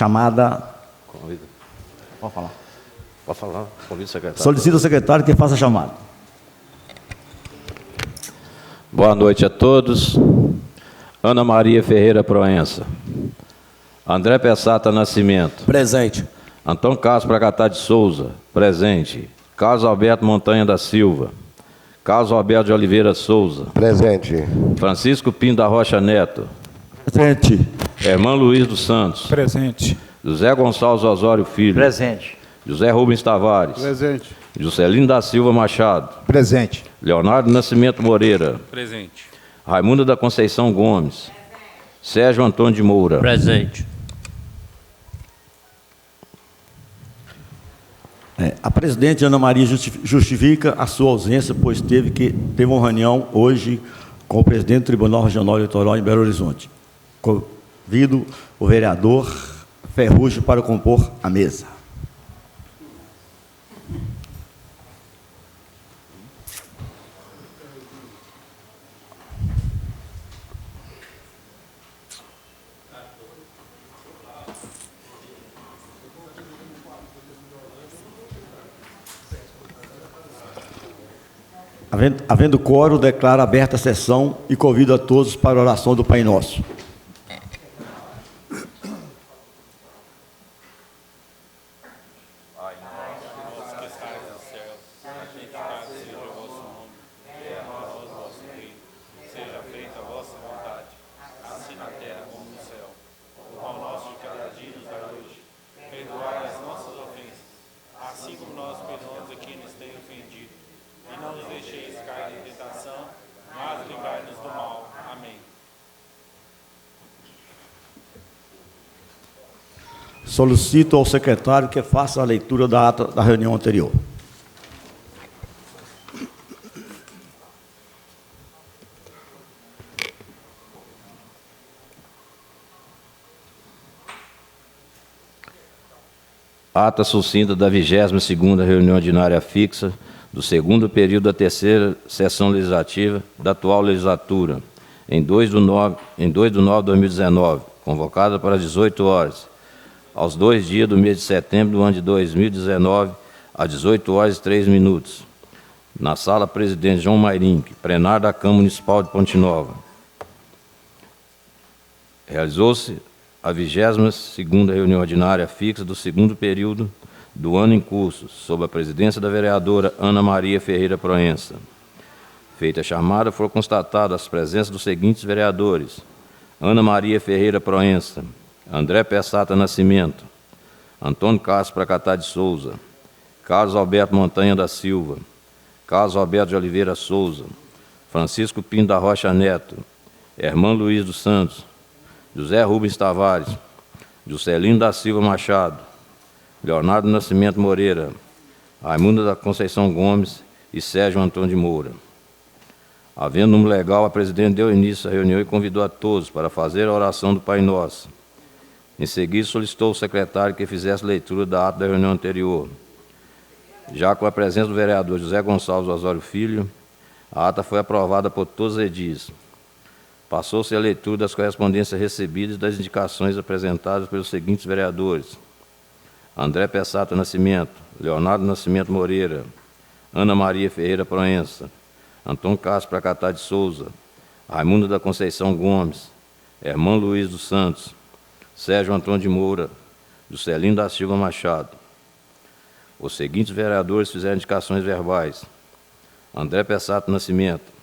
chamada... Convido. Pode falar. Pode falar. Convido o secretário. Solicito ao secretário que faça a chamada. Boa noite a todos. Ana Maria Ferreira Proença. André Pessata Nascimento. Presente. Antônio Carlos Pracatá de Souza. Presente. Carlos Alberto Montanha da Silva. Carlos Alberto de Oliveira Souza. Presente. Francisco Pinto da Rocha Neto. Presente. Hermano Luiz dos Santos. Presente. José Gonçalves Osório Filho. Presente. José Rubens Tavares. Presente. Juscelino da Silva Machado. Presente. Leonardo Nascimento Moreira. Presente. Raimunda da Conceição Gomes. Sérgio Antônio de Moura. Presente. A presidente Ana Maria justifica a sua ausência, pois teve uma reunião hoje com o presidente do Tribunal Regional Eleitoral em Belo Horizonte. Convido o vereador Ferrugem para compor a mesa. Havendo quórum, declaro aberta a sessão e convido a todos para a oração do Pai Nosso. Solicito ao secretário que faça a leitura da ata da reunião anterior. Ata sucinta da 22ª reunião ordinária fixa do segundo período da terceira sessão legislativa da atual legislatura, em 2 de nove de 2019, convocada para 18 horas, aos 2 dias do mês de setembro do ano de 2019, às 18 horas e 3 minutos, na sala Presidente João Mairinque, plenário da Câmara Municipal de Ponte Nova. Realizou-se a 22ª reunião ordinária fixa do segundo período do ano em curso, sob a presidência da vereadora Ana Maria Ferreira Proença. Feita a chamada, foram constatadas as presenças dos seguintes vereadores: Ana Maria Ferreira Proença, André Pessata Nascimento, Antônio Carlos Pracatá de Souza, Carlos Alberto Montanha da Silva, Carlos Alberto de Oliveira Souza, Francisco Pinto da Rocha Neto, Hermano Luiz dos Santos, José Rubens Tavares, Juscelino da Silva Machado, Leonardo Nascimento Moreira, Raimunda da Conceição Gomes e Sérgio Antônio de Moura. Havendo número legal, a presidente deu início à reunião e convidou a todos para fazer a oração do Pai Nosso. Em seguida, solicitou ao secretário que fizesse leitura da ata da reunião anterior. Já com a presença do vereador José Gonçalves Osório Filho, a ata foi aprovada por todos os edis. Passou-se a leitura das correspondências recebidas e das indicações apresentadas pelos seguintes vereadores: André Pessata Nascimento, Leonardo Nascimento Moreira, Ana Maria Ferreira Proença, Antônio Carlos Pracatá de Souza, Raimunda da Conceição Gomes, Hermano Luiz dos Santos, Sérgio Antônio de Moura, Juscelino da Silva Machado. Os seguintes vereadores fizeram indicações verbais: André Pessata Nascimento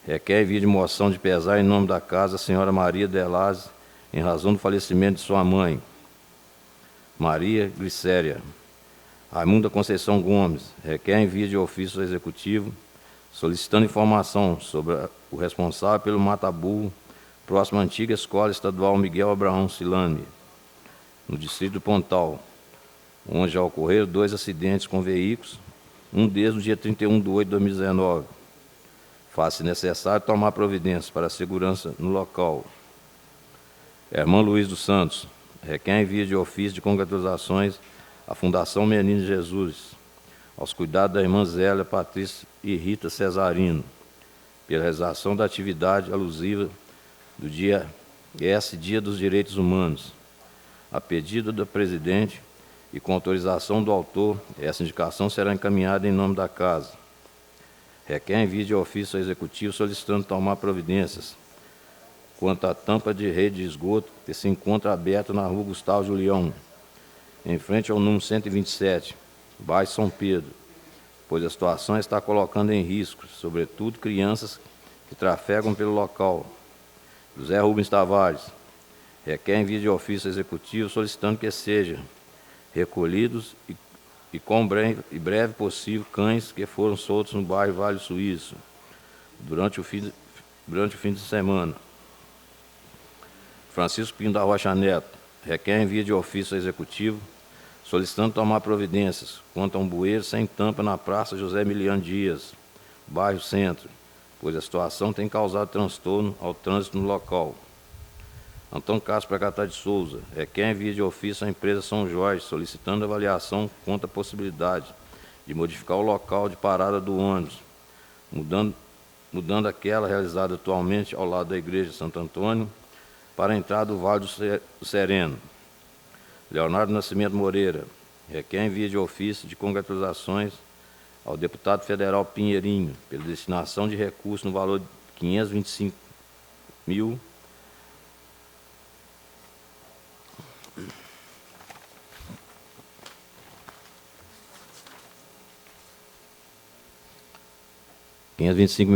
requer envio de moção de pesar em nome da casa a senhora Maria Delazes, em razão do falecimento de sua mãe, Maria Glicéria. Raimunda Conceição Gomes requer envio de ofício ao executivo solicitando informação sobre o responsável pelo mata-burro próximo à antiga Escola Estadual Miguel Abraão Silane, no distrito do Pontal, onde já ocorreram 2 acidentes com veículos, um deles no dia 31 de 8 de 2019. Faz-se necessário tomar providências para a segurança no local. Hermano Luiz dos Santos requer envio de ofício de congratulações à Fundação Menino Jesus, aos cuidados da irmã Zélia, Patrícia e Rita Cesarino, pela realização da atividade alusiva do Dia dos Direitos Humanos, A pedido do presidente e com autorização do autor, essa indicação será encaminhada em nome da Casa. Requer envio de ofício ao Executivo solicitando tomar providências quanto à tampa de rede de esgoto que se encontra aberta na rua Gustavo Julião, em frente ao número 127, bairro São Pedro, pois a situação está colocando em risco, sobretudo crianças que trafegam pelo local. José Rubens Tavares requer envio de ofício executivo solicitando que sejam recolhidos e com breve possível cães que foram soltos no bairro Vale Suíço durante o fim de semana. Francisco Pinto da Rocha Neto requer envio de ofício executivo solicitando tomar providências quanto a um bueiro sem tampa na Praça José Emiliano Dias, bairro Centro, pois a situação tem causado transtorno ao trânsito no local. Antônio Castro Pracatá de Souza requer envio de ofício à empresa São Jorge, solicitando avaliação quanto à possibilidade de modificar o local de parada do ônibus, mudando aquela realizada atualmente ao lado da Igreja de Santo Antônio para a entrada do Vale do Sereno. Leonardo Nascimento Moreira requer envio de ofício de congratulações ao deputado federal Pinheirinho pela destinação de recursos no valor de 525 mil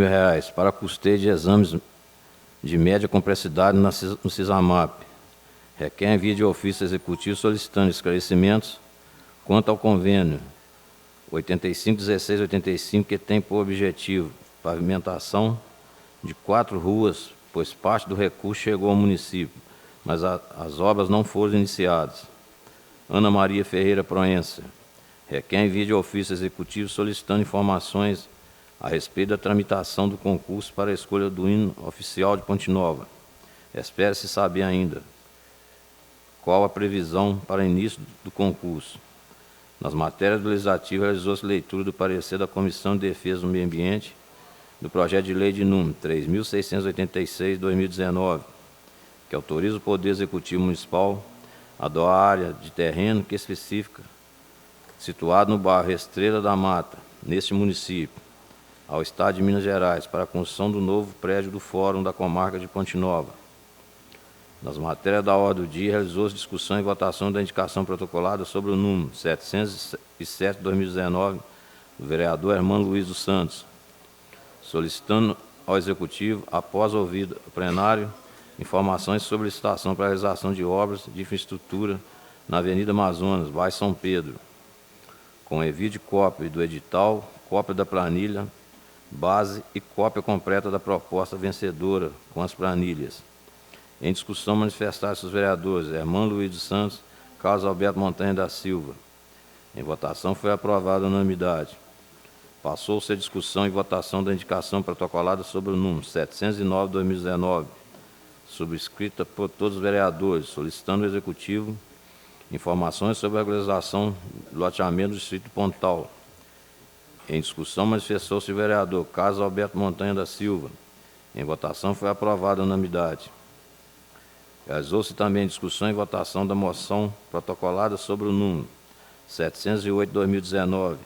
reais para custeio de exames de média complexidade no CISAMAP. Requer envio de ofício executivo solicitando esclarecimentos quanto ao convênio 851685, que tem por objetivo pavimentação de 4 ruas, pois parte do recurso chegou ao município, mas as obras não foram iniciadas. Ana Maria Ferreira Proença requer envio de ofício executivo solicitando informações a respeito da tramitação do concurso para a escolha do hino oficial de Ponte Nova. Espera-se saber ainda qual a previsão para início do concurso. Nas matérias do Legislativo, realizou-se leitura do parecer da Comissão de Defesa do Meio Ambiente do projeto de lei de número 3.686/2019, que autoriza o Poder Executivo Municipal a doar área de terreno que especifica, situado no bairro Estrela da Mata, neste município, ao Estado de Minas Gerais, para a construção do novo prédio do Fórum da Comarca de Ponte Nova. Nas matérias da ordem do dia, realizou-se discussão e votação da indicação protocolada sobre o número 707/2019 do vereador Hermano Luiz dos Santos, solicitando ao Executivo, após ouvido o plenário, informações sobre licitação para a realização de obras de infraestrutura na Avenida Amazonas, bairro São Pedro, com envio de cópia do edital, cópia da planilha base e cópia completa da proposta vencedora com as planilhas. Em discussão, manifestaram-se os vereadores Hermano Luiz dos Santos, Carlos Alberto Montanha da Silva. Em votação, foi aprovada a unanimidade. Passou-se a discussão e votação da indicação protocolada sobre o número 709/2019, subscrita por todos os vereadores, solicitando ao Executivo informações sobre a regularização do loteamento do Distrito Pontal. Em discussão, manifestou-se o vereador Carlos Alberto Montanha da Silva. Em votação, foi aprovada a unanimidade. Realizou-se também discussão e votação da moção protocolada sobre o número 708/2019,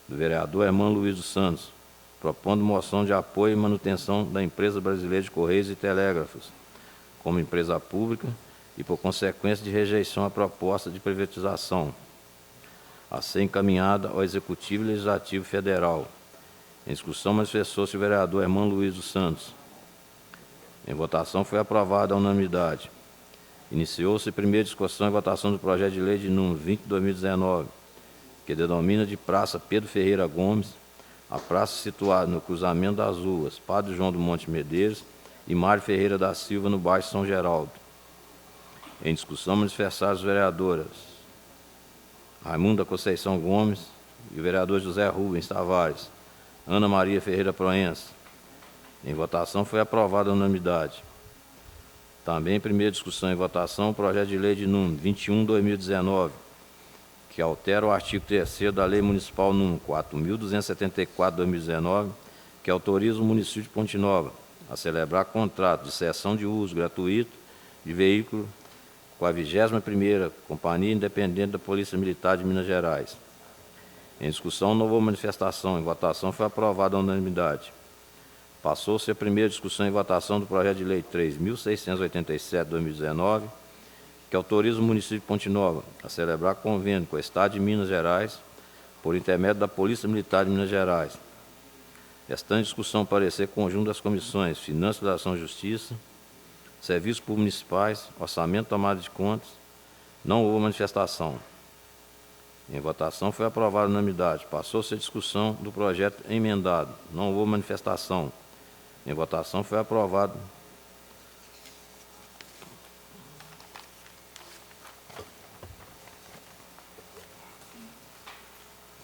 do vereador Hermano Luiz dos Santos, propondo moção de apoio e manutenção da Empresa Brasileira de Correios e Telégrafos como empresa pública e, por consequência, de rejeição à proposta de privatização, a ser encaminhada ao Executivo e Legislativo Federal. Em discussão, manifestou-se o vereador Hermano Luiz dos Santos. Em votação, foi aprovada a unanimidade. Iniciou-se a primeira discussão e votação do projeto de lei de número 20/2019, que denomina de Praça Pedro Ferreira Gomes a praça situada no cruzamento das ruas Padre João do Monte Medeiros e Mário Ferreira da Silva, no bairro São Geraldo. Em discussão, manifestaram as vereadoras Raimunda Conceição Gomes e o vereador José Rubens Tavares, Ana Maria Ferreira Proença. Em votação, foi aprovada a unanimidade. Também, em primeira discussão e votação, o projeto de lei de número 21/2019, que altera o artigo 3º da Lei Municipal número 4.274/2019, que autoriza o município de Ponte Nova a celebrar contrato de cessão de uso gratuito de veículo com a 21ª Companhia Independente da Polícia Militar de Minas Gerais. Em discussão, não houve manifestação. Em votação, foi aprovada a unanimidade. Passou-se a primeira discussão e votação do projeto de lei 3.687/2019, que autoriza o município de Ponte Nova a celebrar convênio com o Estado de Minas Gerais por intermédio da Polícia Militar de Minas Gerais. Está em discussão parecer conjunto das comissões Finanças, Legislação e Justiça, Serviços Públicos Municipais, Orçamento, Tomada de Contas. Não houve manifestação. Em votação foi aprovada a unanimidade. Passou-se a discussão do projeto emendado. Não houve manifestação. Em votação foi aprovado.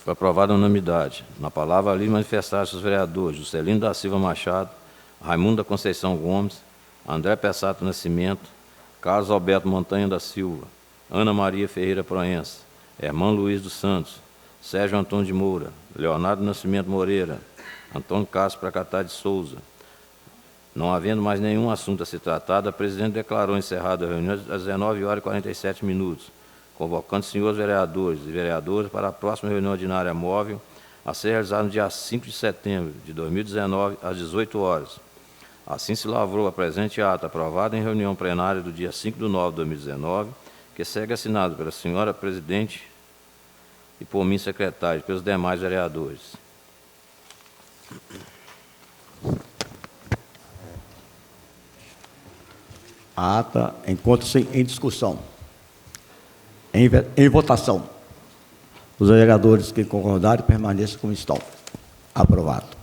Foi aprovada a unanimidade. Na palavra ali manifestaram-se os vereadores Juscelino da Silva Machado, Raimundo da Conceição Gomes, André Pessato Nascimento, Carlos Alberto Montanha da Silva, Ana Maria Ferreira Proença, Hermano Luiz dos Santos, Sérgio Antônio de Moura, Leonardo Nascimento Moreira, Antônio Castro Pracatá de Souza. Não havendo mais nenhum assunto a ser tratado, a presidente declarou encerrada a reunião às 19h47, convocando os senhores vereadores e vereadoras para a próxima reunião ordinária móvel, a ser realizada no dia 5 de setembro de 2019, às 18 horas. Assim se lavrou a presente ata, aprovada em reunião plenária do dia 5 de nove de 2019, que segue assinado pela senhora presidente e por mim, secretário, e pelos demais vereadores. A ata encontra-se em discussão. Em votação. Os vereadores que concordarem permaneçam como estão. Aprovado.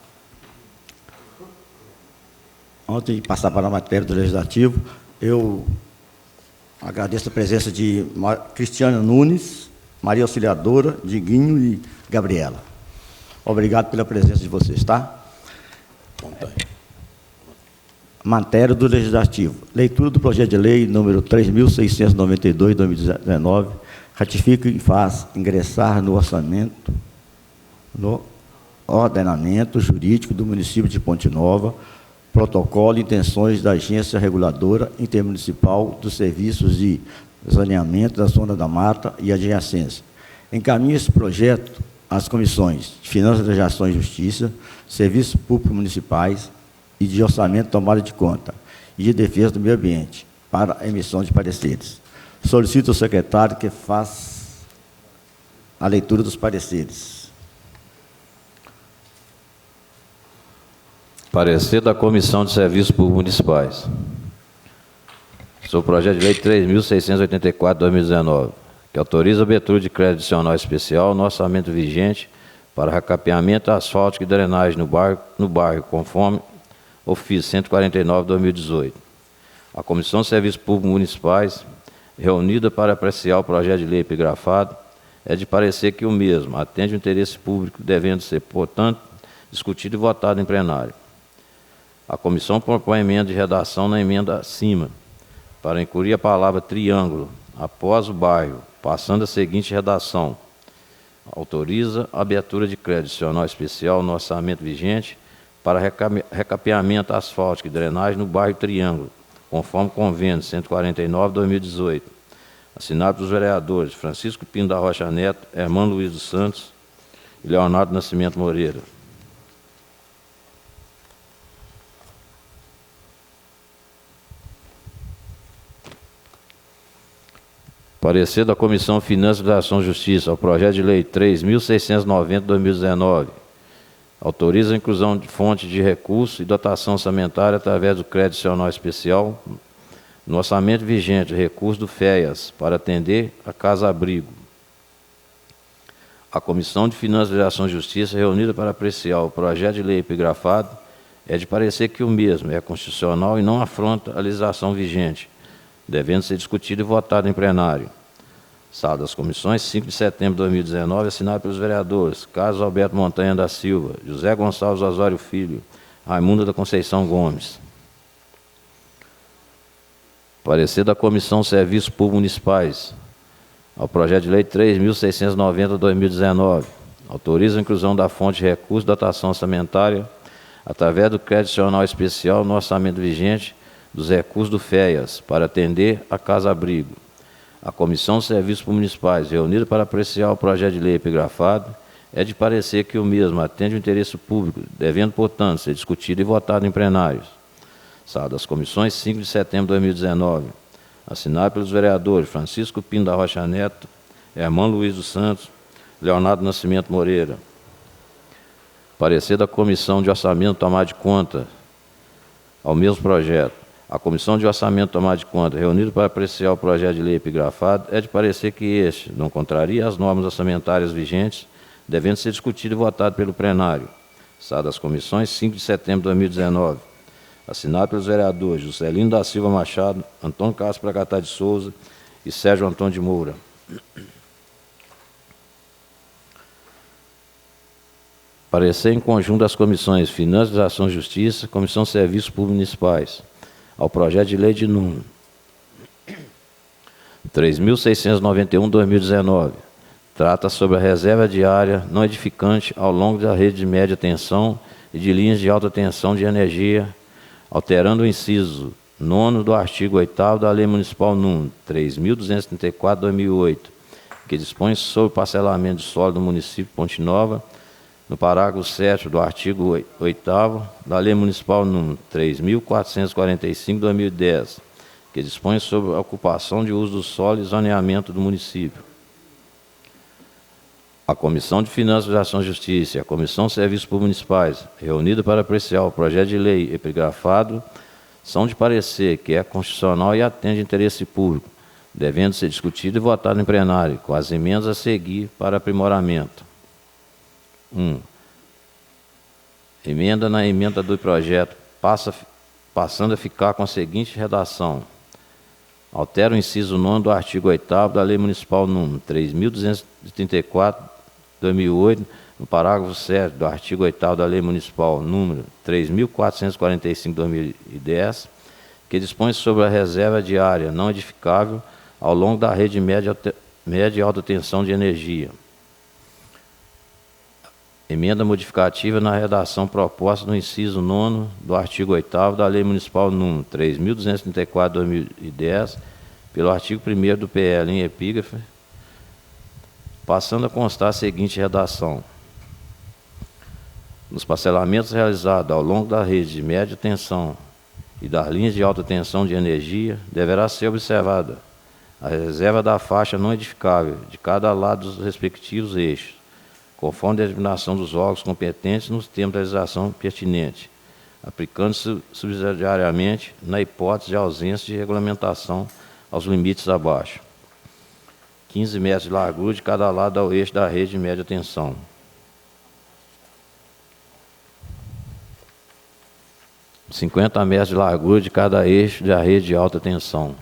Antes de passar para a matéria do Legislativo, eu agradeço a presença de Cristiana Nunes, Maria Auxiliadora, Diguinho e Gabriela. Obrigado pela presença de vocês, tá? Matéria do Legislativo. Leitura do projeto de lei número 3.692/2019, ratifica e faz ingressar no ordenamento jurídico do município de Ponte Nova, protocolo e intenções da Agência Reguladora Intermunicipal dos Serviços de Saneamento da Zona da Mata e Adjacência. Encaminha esse projeto às comissões de Finanças, Legislação e Justiça, Serviços Públicos Municipais e de Orçamento, Tomada de Conta e de Defesa do Meio Ambiente, para a emissão de pareceres. Solicito ao secretário que faça a leitura dos pareceres. Parecer da Comissão de Serviços Públicos Municipais. Sobre o projeto de lei 3.684/2019, que autoriza a abertura de crédito adicional especial no orçamento vigente para recapeamento asfáltico e drenagem no bairro, conforme ofício 149/2018. A Comissão de Serviços Públicos Municipais, reunida para apreciar o projeto de lei epigrafado, é de parecer que o mesmo atende o interesse público, devendo ser, portanto, discutido e votado em plenário. A comissão propõe emenda de redação na emenda acima, para incluir a palavra triângulo após o bairro, passando a seguinte redação: autoriza a abertura de crédito adicional especial no orçamento vigente para recapeamento asfáltico e drenagem no bairro Triângulo, conforme convênio 149/2018, assinado pelos vereadores Francisco Pinto da Rocha Neto, Hermano Luiz dos Santos e Leonardo Nascimento Moreira. Parecer da Comissão Finanças, Legislação e Justiça ao projeto de lei 3.690/2019. Autoriza a inclusão de fonte de recurso e dotação orçamentária através do crédito adicional especial no orçamento vigente, recurso do FEAS, para atender a casa-abrigo. A Comissão de Finanças, Legislação e Justiça, reunida para apreciar o projeto de lei epigrafado, é de parecer que o mesmo é constitucional e não afronta a legislação vigente, devendo ser discutido e votado em plenário. Sala das Comissões, 5 de setembro de 2019, assinado pelos vereadores Carlos Alberto Montanha da Silva, José Gonçalves Osório Filho, Raimundo da Conceição Gomes. Parecer da Comissão de Serviços Públicos Municipais ao projeto de lei 3.690/2019. Autoriza a inclusão da fonte de recurso e dotação orçamentária através do crédito adicional especial no orçamento vigente dos recursos do FEAS para atender a casa-abrigo. A Comissão de Serviços Municipais, reunida para apreciar o projeto de lei epigrafado, é de parecer que o mesmo atende o interesse público, devendo, portanto, ser discutido e votado em plenários. Sala das Comissões, 5 de setembro de 2019. Assinado pelos vereadores Francisco Pinto da Rocha Neto, Hermano Luiz dos Santos, Leonardo Nascimento Moreira. Parecer da Comissão de Orçamento tomar de conta ao mesmo projeto. A Comissão de Orçamento tomar de conta, reunida para apreciar o projeto de lei epigrafado, é de parecer que este não contraria as normas orçamentárias vigentes, devendo ser discutido e votado pelo plenário. Sala das Comissões, 5 de setembro de 2019. Assinado pelos vereadores Juscelino da Silva Machado, Antônio Carlos Pracatá de Souza e Sérgio Antônio de Moura. Parecer em conjunto das comissões Finanças, Legislação e Justiça, Comissão de Serviços Públicos Municipais, ao projeto de lei de número 3.691/2019. Trata sobre a reserva de área não edificante ao longo da rede de média tensão e de linhas de alta tensão de energia, alterando o inciso 9º do artigo 8º da Lei Municipal número 3.234/2008, que dispõe sobre o parcelamento de solo do município de Ponte Nova, no parágrafo 7º do artigo 8º da Lei Municipal número 3.445/2010, que dispõe sobre a ocupação de uso do solo e zoneamento do município. A Comissão de Finanças, Legislação e Justiça e a Comissão de Serviços Públicos Municipais, reunida para apreciar o projeto de lei epigrafado, são de parecer que é constitucional e atende interesse público, devendo ser discutido e votado em plenário, com as emendas a seguir para aprimoramento. 1. Emenda na emenda do projeto, passando a ficar com a seguinte redação. Altera o inciso 9º do artigo 8º da Lei Municipal número 3.234/2008, no parágrafo 7º do artigo 8º da Lei Municipal número 3.445/2010, que dispõe sobre a reserva de área não edificável ao longo da rede média e alta tensão de energia. Emenda modificativa na redação proposta no inciso 9º do artigo 8º da Lei Municipal número 3.234/2010, pelo artigo 1º do PL em epígrafe, passando a constar a seguinte redação. Nos parcelamentos realizados ao longo da rede de média tensão e das linhas de alta tensão de energia, deverá ser observada a reserva da faixa não edificável de cada lado dos respectivos eixos, conforme a determinação dos órgãos competentes nos termos da legislação pertinente, aplicando-se subsidiariamente na hipótese de ausência de regulamentação aos limites abaixo. 15 metros de largura de cada lado ao eixo da rede de média tensão. – 50 metros de largura de cada eixo da rede de alta tensão.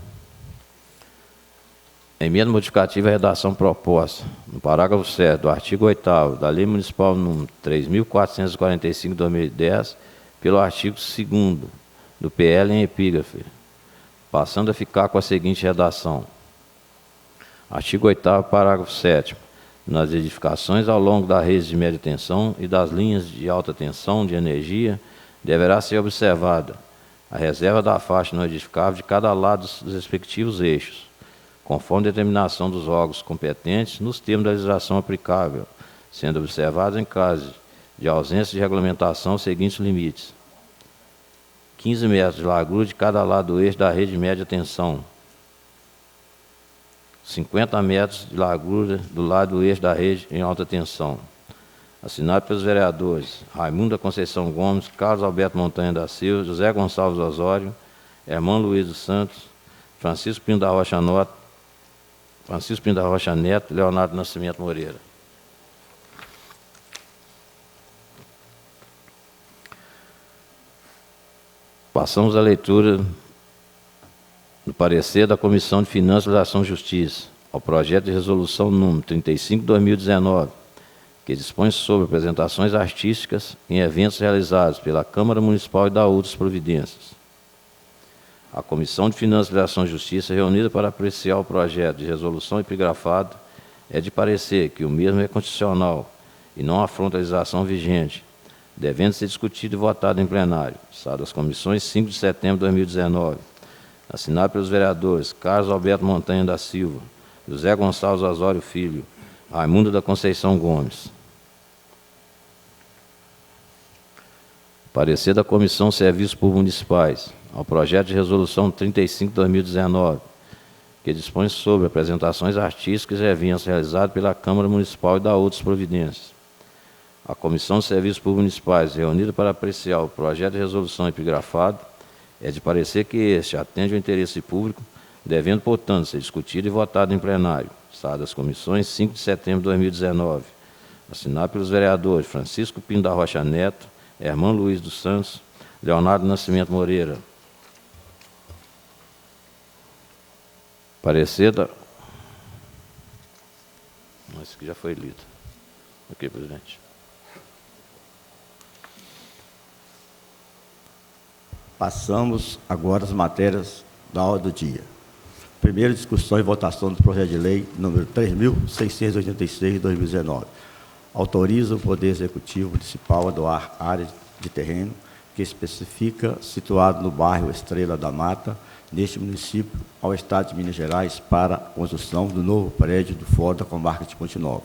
Emenda modificativa à redação proposta, no parágrafo 7º do artigo 8º da Lei Municipal número 3.445/2010, pelo artigo 2º do PL em epígrafe, passando a ficar com a seguinte redação. Artigo 8º, parágrafo 7º. Nas edificações ao longo da rede de média tensão e das linhas de alta tensão de energia, deverá ser observada a reserva da faixa não edificável de cada lado dos respectivos eixos, conforme determinação dos órgãos competentes nos termos da legislação aplicável, sendo observados em caso de ausência de regulamentação os seguintes limites. 15 metros de largura de cada lado do eixo da rede de média tensão. 50 metros de largura do lado do eixo da rede em alta tensão. Assinado pelos vereadores Raimundo da Conceição Gomes, Carlos Alberto Montanha da Silva, José Gonçalves Osório, Hermano Luiz dos Santos, Francisco Pinto da Rocha Neto, Leonardo Nascimento Moreira. Passamos à leitura do parecer da Comissão de Finanças, Legislação e Justiça ao projeto de resolução número 35/2019, que dispõe sobre apresentações artísticas em eventos realizados pela Câmara Municipal e da outras providências. A Comissão de Finanças, Legislação e Justiça, reunida para apreciar o projeto de resolução epigrafado, é de parecer que o mesmo é constitucional e não afronta a legislação vigente, devendo ser discutido e votado em plenário. Sala das Comissões, 5 de setembro de 2019. Assinado pelos vereadores Carlos Alberto Montanha da Silva, José Gonçalves Osório Filho, Raimundo da Conceição Gomes. Parecer da Comissão Serviços Públicos Municipais ao projeto de resolução 35/2019, que dispõe sobre apresentações artísticas e eventos realizados pela Câmara Municipal e da outras providências. A Comissão de Serviços Públicos Municipais, reunida para apreciar o projeto de resolução epigrafado, é de parecer que este atende ao interesse público, devendo, portanto, ser discutido e votado em plenário. Estado das Comissões, 5 de setembro de 2019. Assinado pelos vereadores Francisco Pinto da Rocha Neto, Herman Luiz dos Santos, Leonardo Nascimento Moreira. Parecer da... Esse aqui já foi lido. Ok, presidente. Passamos agora às matérias da ordem do dia. Primeira discussão e votação do projeto de lei número 3.686, de 2019. Autoriza o Poder Executivo Municipal a doar área de terreno que especifica situado no bairro Estrela da Mata, neste município, ao Estado de Minas Gerais, para a construção do novo prédio do Fórum da Comarca de Ponte Nova.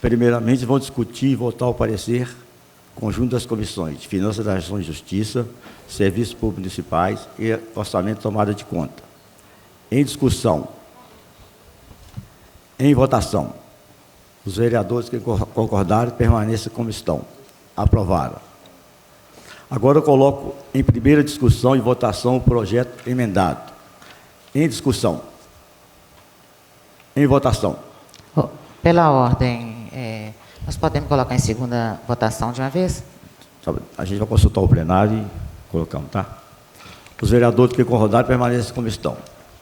Primeiramente, vão discutir e votar o parecer conjunto das comissões de Finanças da Ação e Justiça, Serviços Públicos Municipais e Orçamento e Tomada de Conta. Em discussão, em votação, os vereadores que concordarem permaneçam como estão. Aprovaram. Agora eu coloco em primeira discussão e votação o projeto emendado. Em discussão. Em votação. Pela ordem, nós podemos colocar em segunda votação de uma vez? A gente vai consultar o plenário e colocamos, tá? Os vereadores que concordarem permanecem como estão.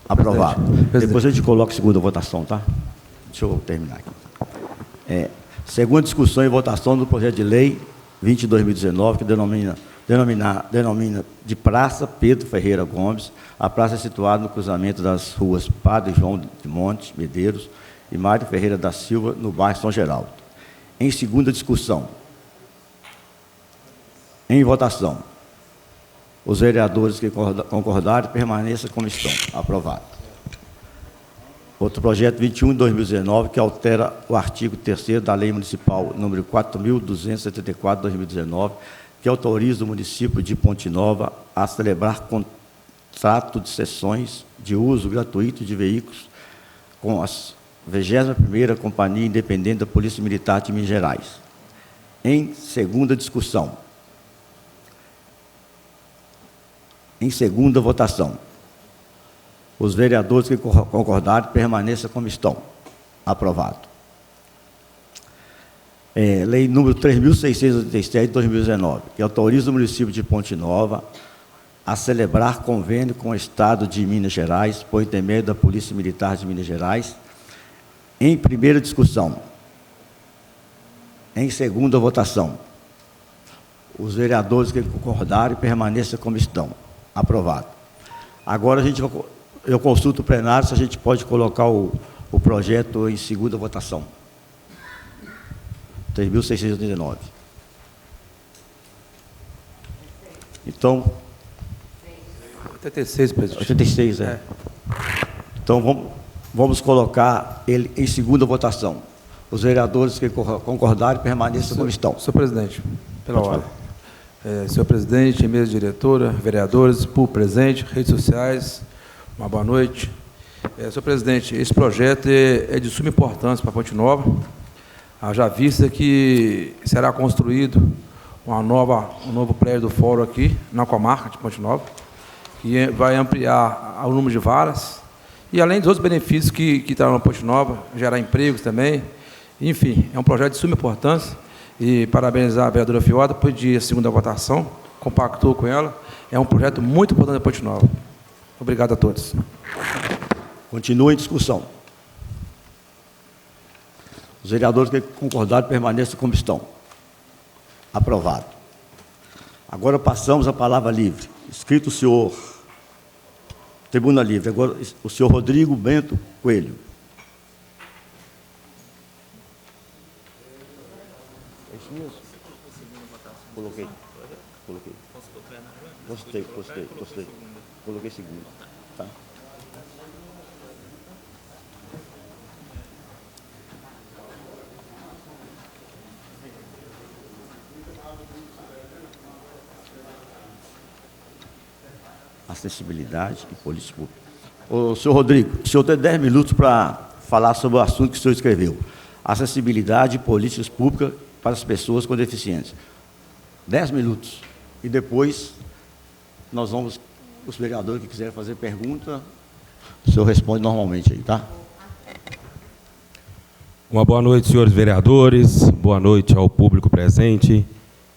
Aprovado. Presidente. Depois a gente coloca em segunda votação, tá? Deixa eu terminar aqui. Segunda discussão e votação do projeto de lei 20 de 2019, que denomina de Praça Pedro Ferreira Gomes. A praça é situada no cruzamento das ruas Padre João de Monte Medeiros e Mário Ferreira da Silva, no bairro São Geraldo. Em segunda discussão. Em votação. Os vereadores que concordarem permaneçam como estão. Aprovado. Outro projeto 21 de 2019, que altera o artigo 3º da Lei Municipal número 4.274 de 2019, que autoriza o município de Ponte Nova a celebrar contrato de cessões de uso gratuito de veículos com a 21ª Companhia Independente da Polícia Militar de Minas Gerais. Em segunda discussão. Em segunda votação. Os vereadores que concordarem permaneçam como estão. Aprovado. Lei número 3.687, de 2019, que autoriza o município de Ponte Nova a celebrar convênio com o Estado de Minas Gerais, por intermédio da Polícia Militar de Minas Gerais. Em primeira discussão. Em segunda votação. Os vereadores que concordarem permaneçam como estão. Aprovado. Agora eu consulto o plenário se a gente pode colocar o projeto em segunda votação. 3.689. Então... 86, presidente. 86, Então, vamos colocar ele em segunda votação. Os vereadores que concordarem permaneçam como estão. Senhor presidente, pela ordem. Senhor presidente, mesa diretora, vereadores, público presente, redes sociais, uma boa noite. Senhor presidente, esse projeto é de suma importância para Ponte Nova. Já vista que será construído um novo prédio do fórum aqui, na comarca de Ponte Nova, que vai ampliar o número de varas, e além dos outros benefícios que estarão na Ponte Nova, gerar empregos também. Enfim, é um projeto de suma importância, e parabenizar a vereadora Fiota por pedir a segunda votação, compactou com ela. É um projeto muito importante para Ponte Nova. Obrigado a todos. Continua em discussão. Os vereadores que concordarem permaneçam como estão. Aprovado. Agora passamos à palavra livre. Escrito o senhor, tribuna livre. Agora o senhor Rodrigo Bento Coelho. É isso mesmo? Coloquei. Postei. Coloquei segundo. Tá? acessibilidade e política pública. Ô, senhor Rodrigo, o senhor tem 10 minutos para falar sobre o assunto que o senhor escreveu. Acessibilidade e políticas públicas para as pessoas com deficiência. 10 minutos. E depois, nós vamos, os vereadores que quiserem fazer pergunta, o senhor responde normalmente aí, tá? Uma boa noite, senhores vereadores, boa noite ao público presente,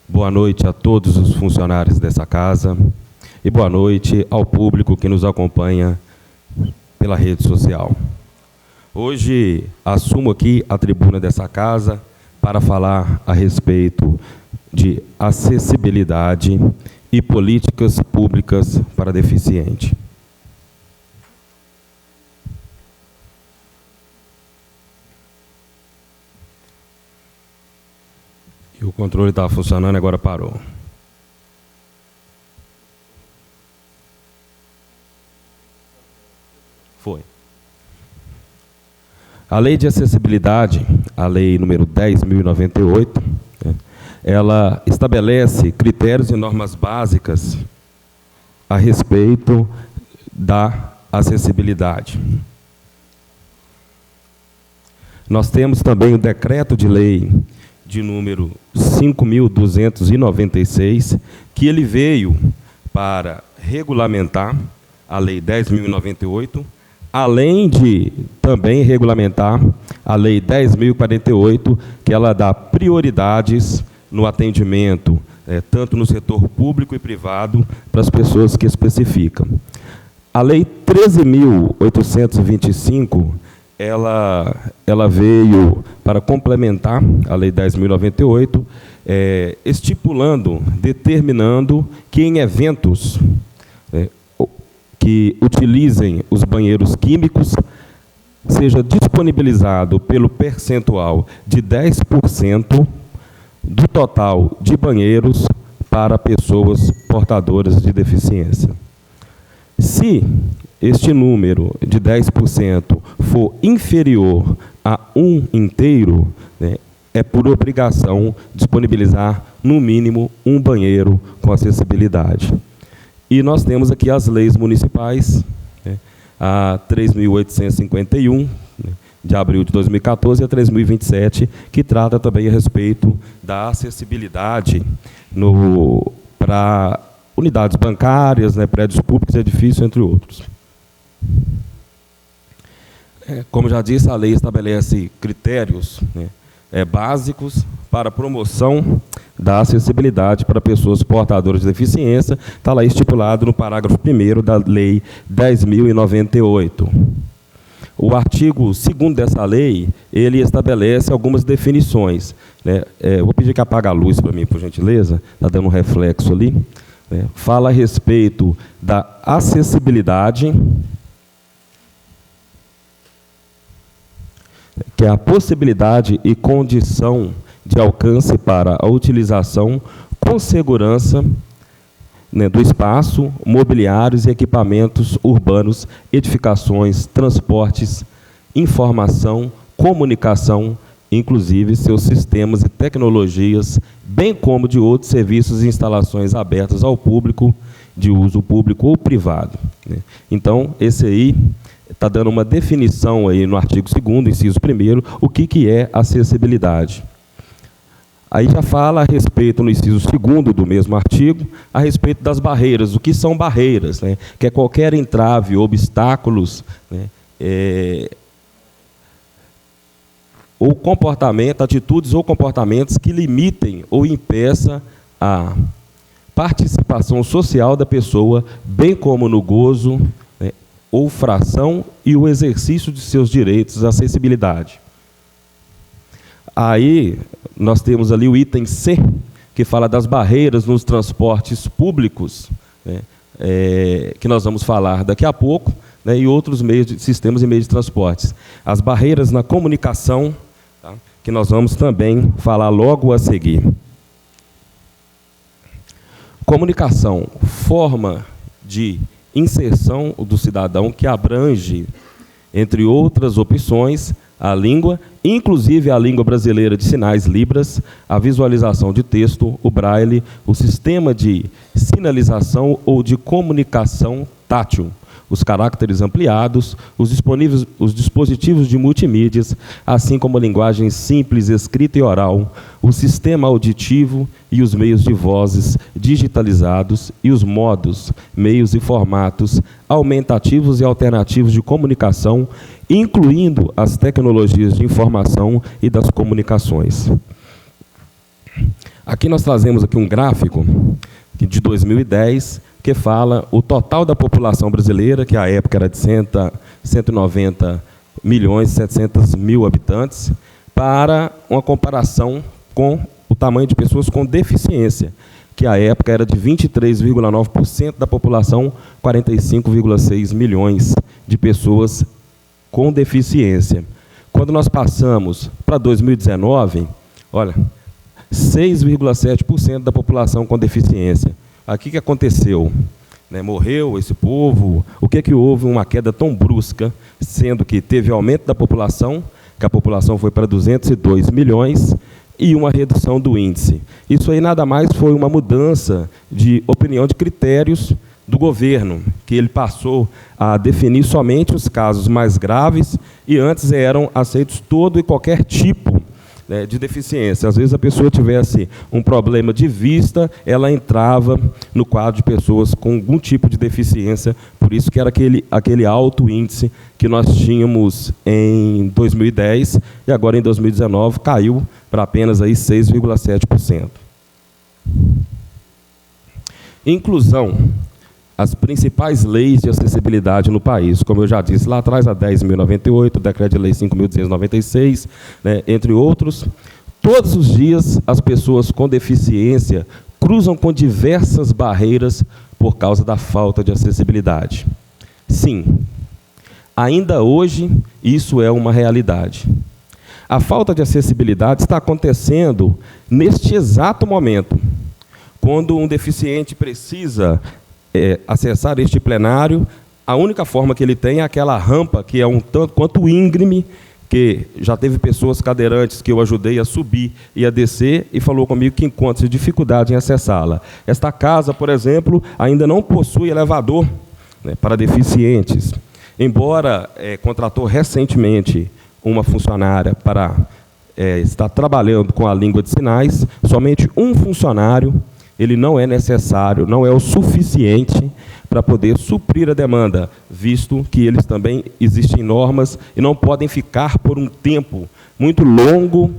boa noite a todos os funcionários dessa casa e boa noite ao público que nos acompanha pela rede social. Hoje assumo aqui a tribuna dessa casa para falar a respeito de acessibilidade e políticas públicas para deficiente. E o controle estava funcionando, agora parou. Foi. A Lei de Acessibilidade, a Lei número 10.098, ela estabelece critérios e normas básicas a respeito da acessibilidade. Nós temos também o Decreto de Lei de número 5.296, que ele veio para regulamentar a Lei 10.098, além de também regulamentar a Lei 10.048, que ela dá prioridades no atendimento, tanto no setor público e privado, para as pessoas que especificam. A Lei 13.825, ela veio para complementar a Lei 10.098, estipulando, determinando que em eventos que utilizem os banheiros químicos, seja disponibilizado pelo percentual de 10% do total de banheiros para pessoas portadoras de deficiência. Se este número de 10% for inferior a 1 inteiro, é por obrigação disponibilizar, no mínimo, um banheiro com acessibilidade. E nós temos aqui as leis municipais, a 3.851, de abril de 2014, e a 3.027, que trata também a respeito da acessibilidade para unidades bancárias, prédios públicos, edifícios, entre outros. Como já disse, a lei estabelece critérios básicos para a promoção da acessibilidade para pessoas portadoras de deficiência. Está lá estipulado no parágrafo 1º da Lei 10.098. O artigo 2º dessa lei, ele estabelece algumas definições. Vou pedir que apague a luz para mim, por gentileza, está dando um reflexo ali. Fala a respeito da acessibilidade, que é a possibilidade e condição de alcance para a utilização com segurança do espaço, mobiliários e equipamentos urbanos, edificações, transportes, informação, comunicação, inclusive seus sistemas e tecnologias, bem como de outros serviços e instalações abertas ao público, de uso público ou privado. Então, esse aí está dando uma definição aí no artigo 2º, inciso 1º, o que é acessibilidade. Aí já fala a respeito, no inciso 2º do mesmo artigo, a respeito das barreiras. O que são barreiras? Que é qualquer entrave, obstáculos, ou comportamento, atitudes ou comportamentos que limitem ou impeça a participação social da pessoa, bem como no gozo, ou fração e o exercício de seus direitos à acessibilidade. Aí nós temos ali o item C, que fala das barreiras nos transportes públicos, que nós vamos falar daqui a pouco, e outros sistemas e meios de transportes. As barreiras na comunicação, que nós vamos também falar logo a seguir. Comunicação, forma de inserção do cidadão que abrange, entre outras opções, a língua, inclusive a língua brasileira de sinais Libras, a visualização de texto, o braille, o sistema de sinalização ou de comunicação tátil, os caracteres ampliados, os dispositivos de multimídias, assim como a linguagem simples, escrita e oral, o sistema auditivo e os meios de vozes digitalizados e os modos, meios e formatos aumentativos e alternativos de comunicação, incluindo as tecnologias de informação e das comunicações. Aqui nós trazemos aqui um gráfico de 2010, que fala o total da população brasileira, que à época era de 190 milhões e 700 mil habitantes, para uma comparação com o tamanho de pessoas com deficiência, que à época era de 23,9% da população, 45,6 milhões de pessoas com deficiência. Quando nós passamos para 2019, olha, 6,7% da população com deficiência. Aqui que aconteceu? Morreu esse povo? O que houve uma queda tão brusca, sendo que teve aumento da população, que a população foi para 202 milhões, e uma redução do índice. Isso aí nada mais foi uma mudança de opinião de critérios do governo, que ele passou a definir somente os casos mais graves, e antes eram aceitos todo e qualquer tipo de deficiência. Às vezes a pessoa tivesse um problema de vista, ela entrava no quadro de pessoas com algum tipo de deficiência, por isso que era aquele alto índice que nós tínhamos em 2010, e agora em 2019 caiu para apenas aí 6,7%. Inclusão. As principais leis de acessibilidade no país, como eu já disse lá atrás, a 10.098, o Decreto de Lei 5.296, entre outros. Todos os dias, as pessoas com deficiência cruzam com diversas barreiras por causa da falta de acessibilidade. Sim, ainda hoje, isso é uma realidade. A falta de acessibilidade está acontecendo neste exato momento, quando um deficiente precisa acessar este plenário. A única forma que ele tem é aquela rampa que é um tanto quanto íngreme, que já teve pessoas cadeirantes que eu ajudei a subir e a descer, e falou comigo que encontra dificuldade em acessá-la. Esta casa, por exemplo, ainda não possui elevador para deficientes, embora contratou recentemente uma funcionária para estar trabalhando com a língua de sinais. Somente um funcionário, ele não é necessário, não é o suficiente para poder suprir a demanda, visto que eles também existem normas e não podem ficar por um tempo muito longo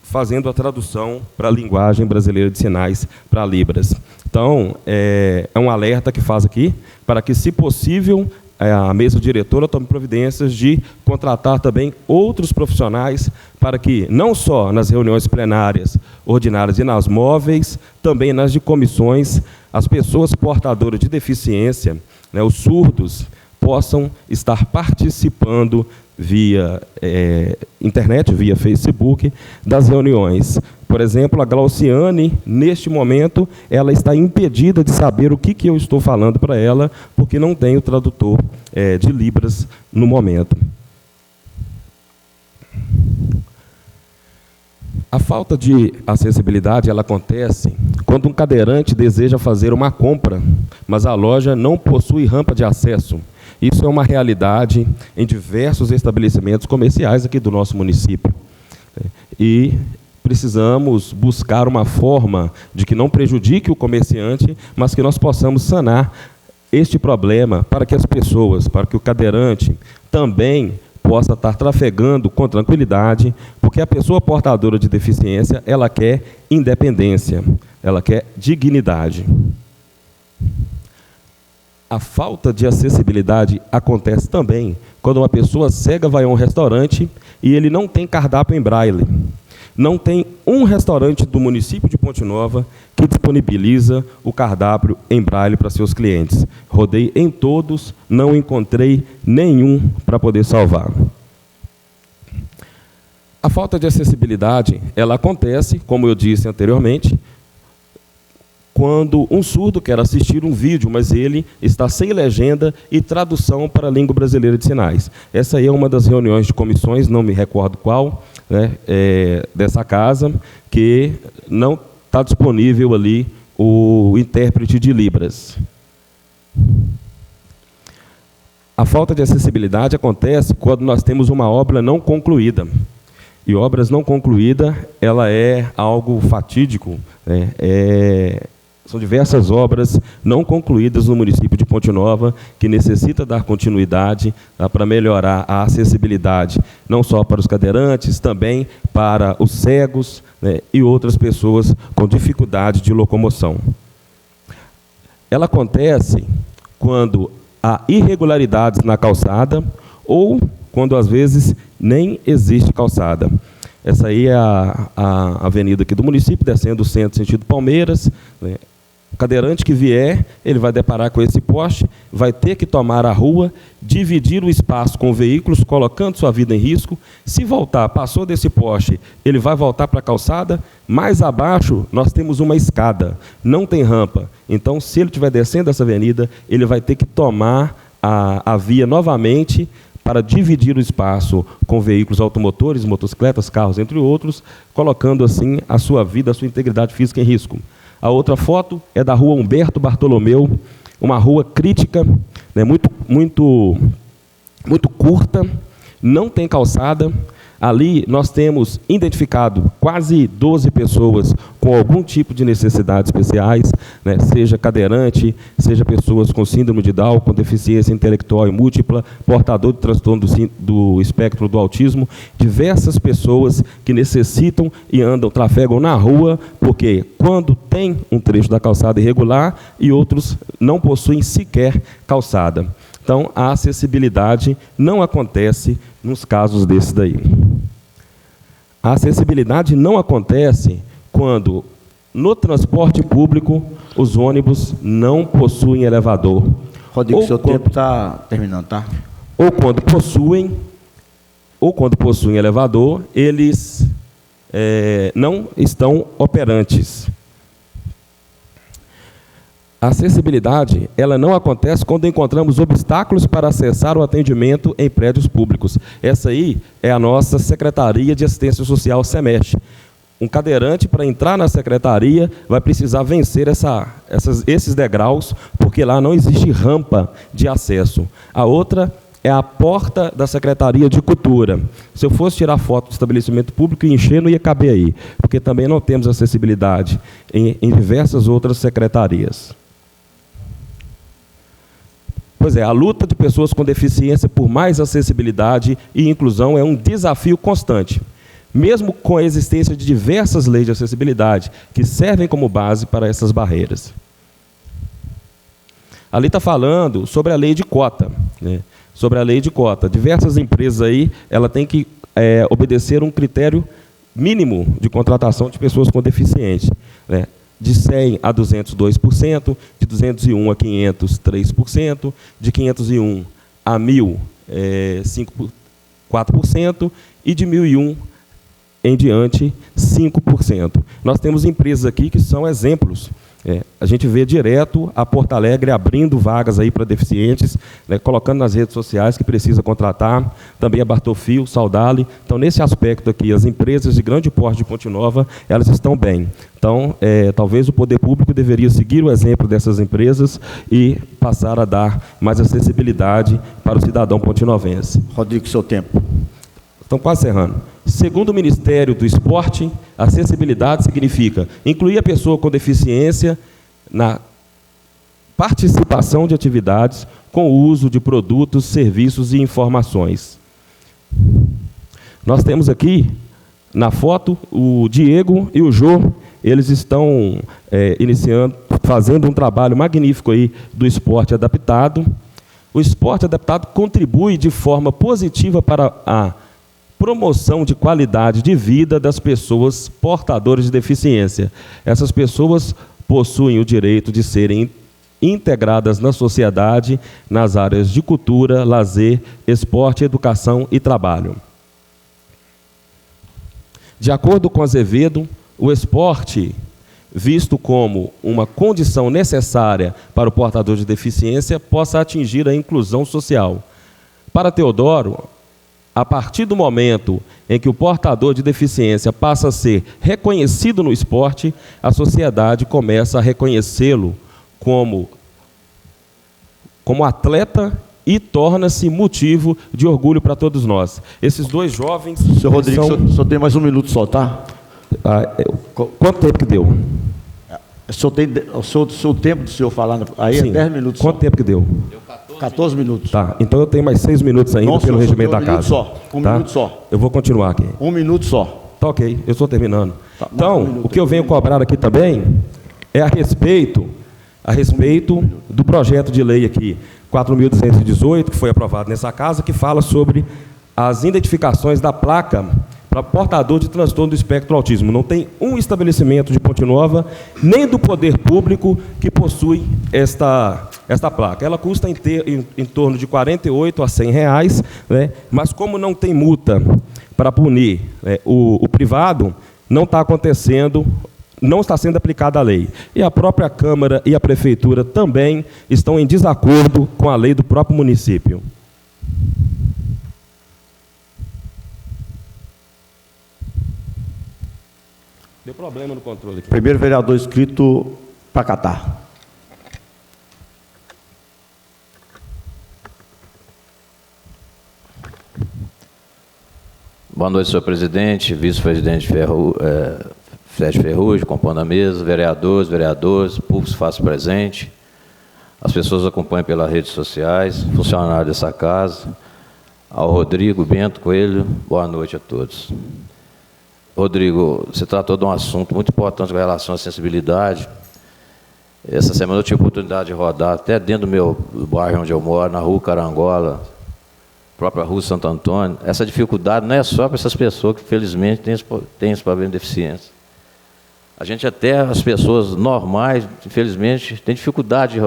fazendo a tradução para a linguagem brasileira de sinais, para Libras. Então, é um alerta que faz aqui, para que, se possível, a mesa diretora tome providências de contratar também outros profissionais para que, não só nas reuniões plenárias ordinárias e nas móveis, também nas de comissões, as pessoas portadoras de deficiência, os surdos, possam estar participando via internet, via Facebook, das reuniões. Por exemplo, a Glauciane, neste momento, ela está impedida de saber o que eu estou falando para ela, porque não tem o tradutor de Libras no momento. A falta de acessibilidade, ela acontece quando um cadeirante deseja fazer uma compra, mas a loja não possui rampa de acesso. Isso é uma realidade em diversos estabelecimentos comerciais aqui do nosso município. E precisamos buscar uma forma de que não prejudique o comerciante, mas que nós possamos sanar este problema para que as pessoas, para que o cadeirante também possa estar trafegando com tranquilidade, porque a pessoa portadora de deficiência, ela quer independência, ela quer dignidade. A falta de acessibilidade acontece também quando uma pessoa cega vai a um restaurante e ele não tem cardápio em braille. Não tem um restaurante do município de Ponte Nova que disponibiliza o cardápio em braille para seus clientes. Rodei em todos, não encontrei nenhum para poder salvar. A falta de acessibilidade, ela acontece, como eu disse anteriormente, quando um surdo quer assistir um vídeo, mas ele está sem legenda e tradução para a língua brasileira de sinais. Essa aí é uma das reuniões de comissões, não me recordo qual, né, dessa casa, que não está disponível ali o intérprete de Libras. A falta de acessibilidade acontece quando nós temos uma obra não concluída. E obras não concluídas, ela é algo fatídico, né? São diversas obras não concluídas no município de Ponte Nova que necessita dar continuidade, tá, para melhorar a acessibilidade, não só para os cadeirantes, também para os cegos, né, e outras pessoas com dificuldade de locomoção. Ela acontece quando há irregularidades na calçada ou quando, às vezes, nem existe calçada. Essa aí é a avenida aqui do município, descendo o centro, sentido Palmeiras, né? O cadeirante que vier, ele vai deparar com esse poste, vai ter que tomar a rua, dividir o espaço com veículos, colocando sua vida em risco. Se voltar, passou desse poste, ele vai voltar para a calçada. Mais abaixo, nós temos uma escada, não tem rampa. Então, se ele estiver descendo essa avenida, ele vai ter que tomar a via novamente para dividir o espaço com veículos automotores, motocicletas, carros, entre outros, colocando assim a sua vida, a sua integridade física em risco. A outra foto é da rua Humberto Bartolomeu, uma rua crítica, né, muito curta, não tem calçada. Ali nós temos identificado quase 12 pessoas com algum tipo de necessidades especiais, né, seja cadeirante, seja pessoas com síndrome de Down, com deficiência intelectual e múltipla, portador de transtorno do espectro do autismo, diversas pessoas que necessitam e trafegam na rua, porque quando tem um trecho da calçada irregular e outros não possuem sequer calçada. Então, a acessibilidade não acontece nos casos desses daí. A acessibilidade não acontece quando, no transporte público, os ônibus não possuem elevador. Rodrigo, seu tempo está terminando, tá? Ou quando possuem elevador, eles não estão operantes. A acessibilidade, ela não acontece quando encontramos obstáculos para acessar o atendimento em prédios públicos. Essa aí é a nossa Secretaria de Assistência Social, SEMEST. Um cadeirante, para entrar na secretaria, vai precisar vencer esses degraus, porque lá não existe rampa de acesso. A outra é a porta da Secretaria de Cultura. Se eu fosse tirar foto do estabelecimento público e encher, não ia caber aí, porque também não temos acessibilidade em diversas outras secretarias. Pois é, a luta de pessoas com deficiência por mais acessibilidade e inclusão é um desafio constante, mesmo com a existência de diversas leis de acessibilidade que servem como base para essas barreiras. Ali está falando sobre a lei de cota, né? Sobre a lei de cota. Diversas empresas aí, ela tem que obedecer um critério mínimo de contratação de pessoas com deficiência, né? De 100 a 202%, de 201 a 500, 3%, de 501 a 1.000, 4%, e de 1.001 em diante, 5%. Nós temos empresas aqui que são exemplos. A gente vê direto a Porto Alegre abrindo vagas aí para deficientes, né, colocando nas redes sociais que precisa contratar, também a Bartolfio, Saudale. Então, nesse aspecto aqui, as empresas de grande porte de Ponte Nova, elas estão bem. Então, talvez o poder público deveria seguir o exemplo dessas empresas e passar a dar mais acessibilidade para o cidadão pontinovense. Rodrigo, seu tempo. Estão quase encerrando. Segundo o Ministério do Esporte, acessibilidade significa incluir a pessoa com deficiência na participação de atividades com o uso de produtos, serviços e informações. Nós temos aqui, na foto, o Diego e o Jô. Eles estão fazendo um trabalho magnífico aí do esporte adaptado. O esporte adaptado contribui de forma positiva para a promoção de qualidade de vida das pessoas portadoras de deficiência. Essas pessoas possuem o direito de serem integradas na sociedade, nas áreas de cultura, lazer, esporte, educação e trabalho. De acordo com Azevedo, o esporte visto como uma condição necessária para o portador de deficiência, possa atingir a inclusão social. Para Teodoro, a partir do momento em que o portador de deficiência passa a ser reconhecido no esporte, a sociedade começa a reconhecê-lo como atleta e torna-se motivo de orgulho para todos nós. Esses dois jovens... Senhor Rodrigo, só tem mais um minuto só, tá? Quanto tempo que deu? O seu tempo do senhor falar aí. Sim. É 10 minutos. Quanto tempo que deu? Deu 14 minutos. Tá, então eu tenho mais 6 minutos ainda. Não, pelo regimento da casa. Um minuto só. Eu vou continuar aqui. Um minuto só. Tá, ok, eu estou terminando. Tá, então, o que eu venho cobrar aqui também é a respeito do projeto de lei aqui, 4.218, que foi aprovado nessa casa, que fala sobre as identificações da placa para portador de transtorno do espectro do autismo. Não tem um estabelecimento de Ponte Nova, nem do poder público, que possui esta placa. Ela custa em torno de R$ 48 a R$ 100, né? Mas como não tem multa para punir o privado, não está acontecendo, não está sendo aplicada a lei. E a própria Câmara e a Prefeitura também estão em desacordo com a lei do próprio município. Deu problema no controle aqui. Primeiro vereador inscrito, Pacatá. Boa noite, senhor presidente, vice-presidente Fred Ferrugem, compondo a mesa, vereadores, público se faz presente, as pessoas acompanham pelas redes sociais, funcionários dessa casa, ao Rodrigo Bento Coelho, boa noite a todos. Rodrigo, você tratou de um assunto muito importante com relação à sensibilidade. Essa semana eu tive a oportunidade de rodar até dentro do meu bairro onde eu moro, na rua Carangola, própria rua Santo Antônio. Essa dificuldade não é só para essas pessoas que, felizmente, têm esse problema de deficiência. A gente, até as pessoas normais, infelizmente, tem dificuldade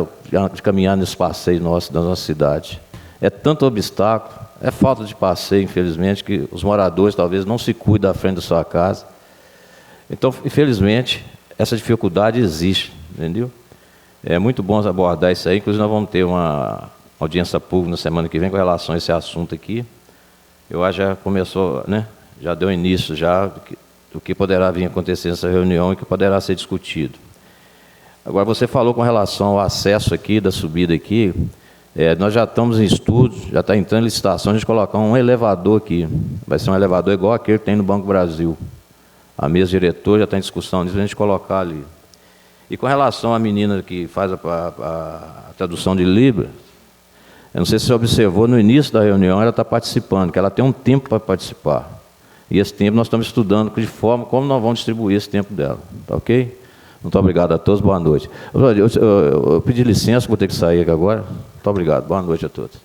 de caminhar nesse passeio nosso, da nossa cidade. É tanto obstáculo, é falta de passeio, infelizmente, que os moradores talvez não se cuidem da frente da sua casa. Então, infelizmente, essa dificuldade existe, entendeu? É muito bom abordar isso aí, inclusive nós vamos ter uma audiência pública na semana que vem com relação a esse assunto aqui. Eu acho que já começou, né? Já deu início já do que poderá vir a acontecer nessa reunião e que poderá ser discutido. Agora, você falou com relação ao acesso aqui, da subida aqui, nós já estamos em estudos, já está entrando em licitação de colocar um elevador aqui. Vai ser um elevador igual aquele que tem no Banco Brasil. A mesa diretora já está em discussão disso, a gente colocar ali. E com relação à menina que faz a tradução de Libras, eu não sei se você observou, no início da reunião ela está participando, que ela tem um tempo para participar. E esse tempo nós estamos estudando de forma como nós vamos distribuir esse tempo dela. Tá ok? Muito obrigado a todos, boa noite. Eu pedi licença, vou ter que sair aqui agora. Muito obrigado, boa noite a todos.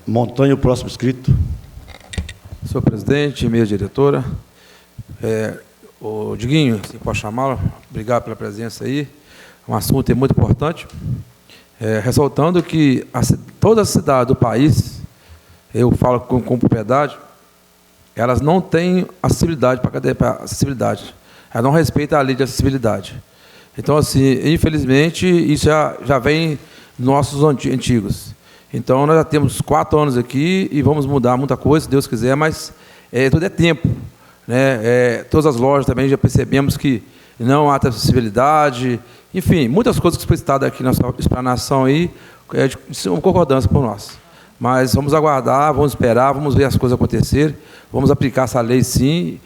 Montanha, o próximo inscrito. Senhor presidente, minha diretora, o Diguinho, se pode chamá-lo, obrigado pela presença aí. Um assunto muito importante. Ressaltando que toda a cidade do país, eu falo com propriedade, elas não têm acessibilidade para acessibilidade. Elas não respeitam a lei de acessibilidade. Então, assim, infelizmente, isso já vem dos nossos antigos. Então, nós já temos 4 anos aqui e vamos mudar muita coisa, se Deus quiser, mas tudo é tempo, né? Todas as lojas também já percebemos que não há acessibilidade, enfim, muitas coisas que foi citadas aqui na sua explanação aí, de uma concordância por nós. Mas vamos aguardar, vamos esperar, vamos ver as coisas acontecerem, vamos aplicar essa lei sim,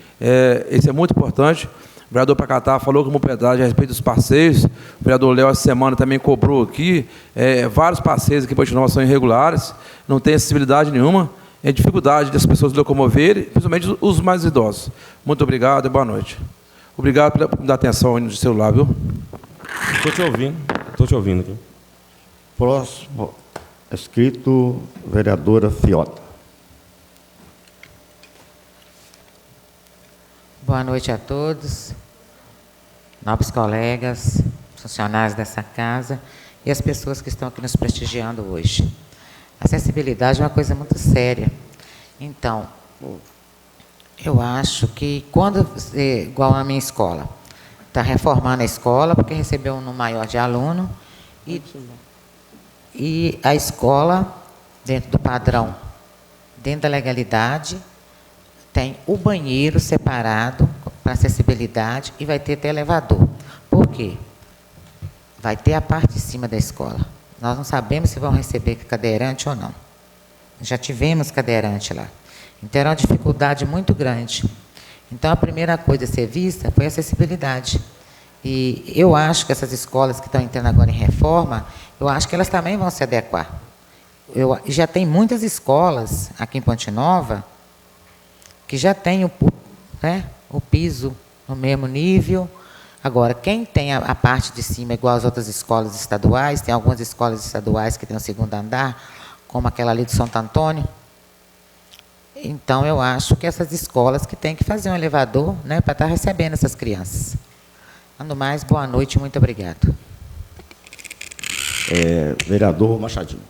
isso é muito importante. O vereador Pacatá falou com propriedade a respeito dos passeios, o vereador Léo, essa semana, também cobrou aqui, vários passeios aqui para nós são irregulares, não tem acessibilidade nenhuma, é dificuldade das pessoas locomoverem, principalmente os mais idosos. Muito obrigado e boa noite. Obrigado por me dar atenção aí no celular, viu? Estou te ouvindo aqui. Próximo inscrito, vereadora Fiota. Boa noite a todos, nobres colegas, funcionários dessa casa e as pessoas que estão aqui nos prestigiando hoje. A acessibilidade é uma coisa muito séria. Então, Eu acho que quando, igual a minha escola, está reformando a escola porque recebeu um número maior de aluno e a escola, dentro do padrão, dentro da legalidade, tem o banheiro separado para acessibilidade e vai ter até elevador. Por quê? Vai ter a parte de cima da escola. Nós não sabemos se vão receber cadeirante ou não. Já tivemos cadeirante lá. Então, era uma dificuldade muito grande. Então, a primeira coisa a ser vista foi a acessibilidade. E eu acho que essas escolas que estão entrando agora em reforma, eu acho que elas também vão se adequar. Já tem muitas escolas aqui em Ponte Nova que já tem o piso no mesmo nível. Agora, quem tem a parte de cima igual às outras escolas estaduais, tem algumas escolas estaduais que têm o segundo andar, como aquela ali de Santo Antônio. Então, eu acho que essas escolas que têm que fazer um elevador, né, para estar recebendo essas crianças. No mais, boa noite, muito obrigado. Vereador Machadinho.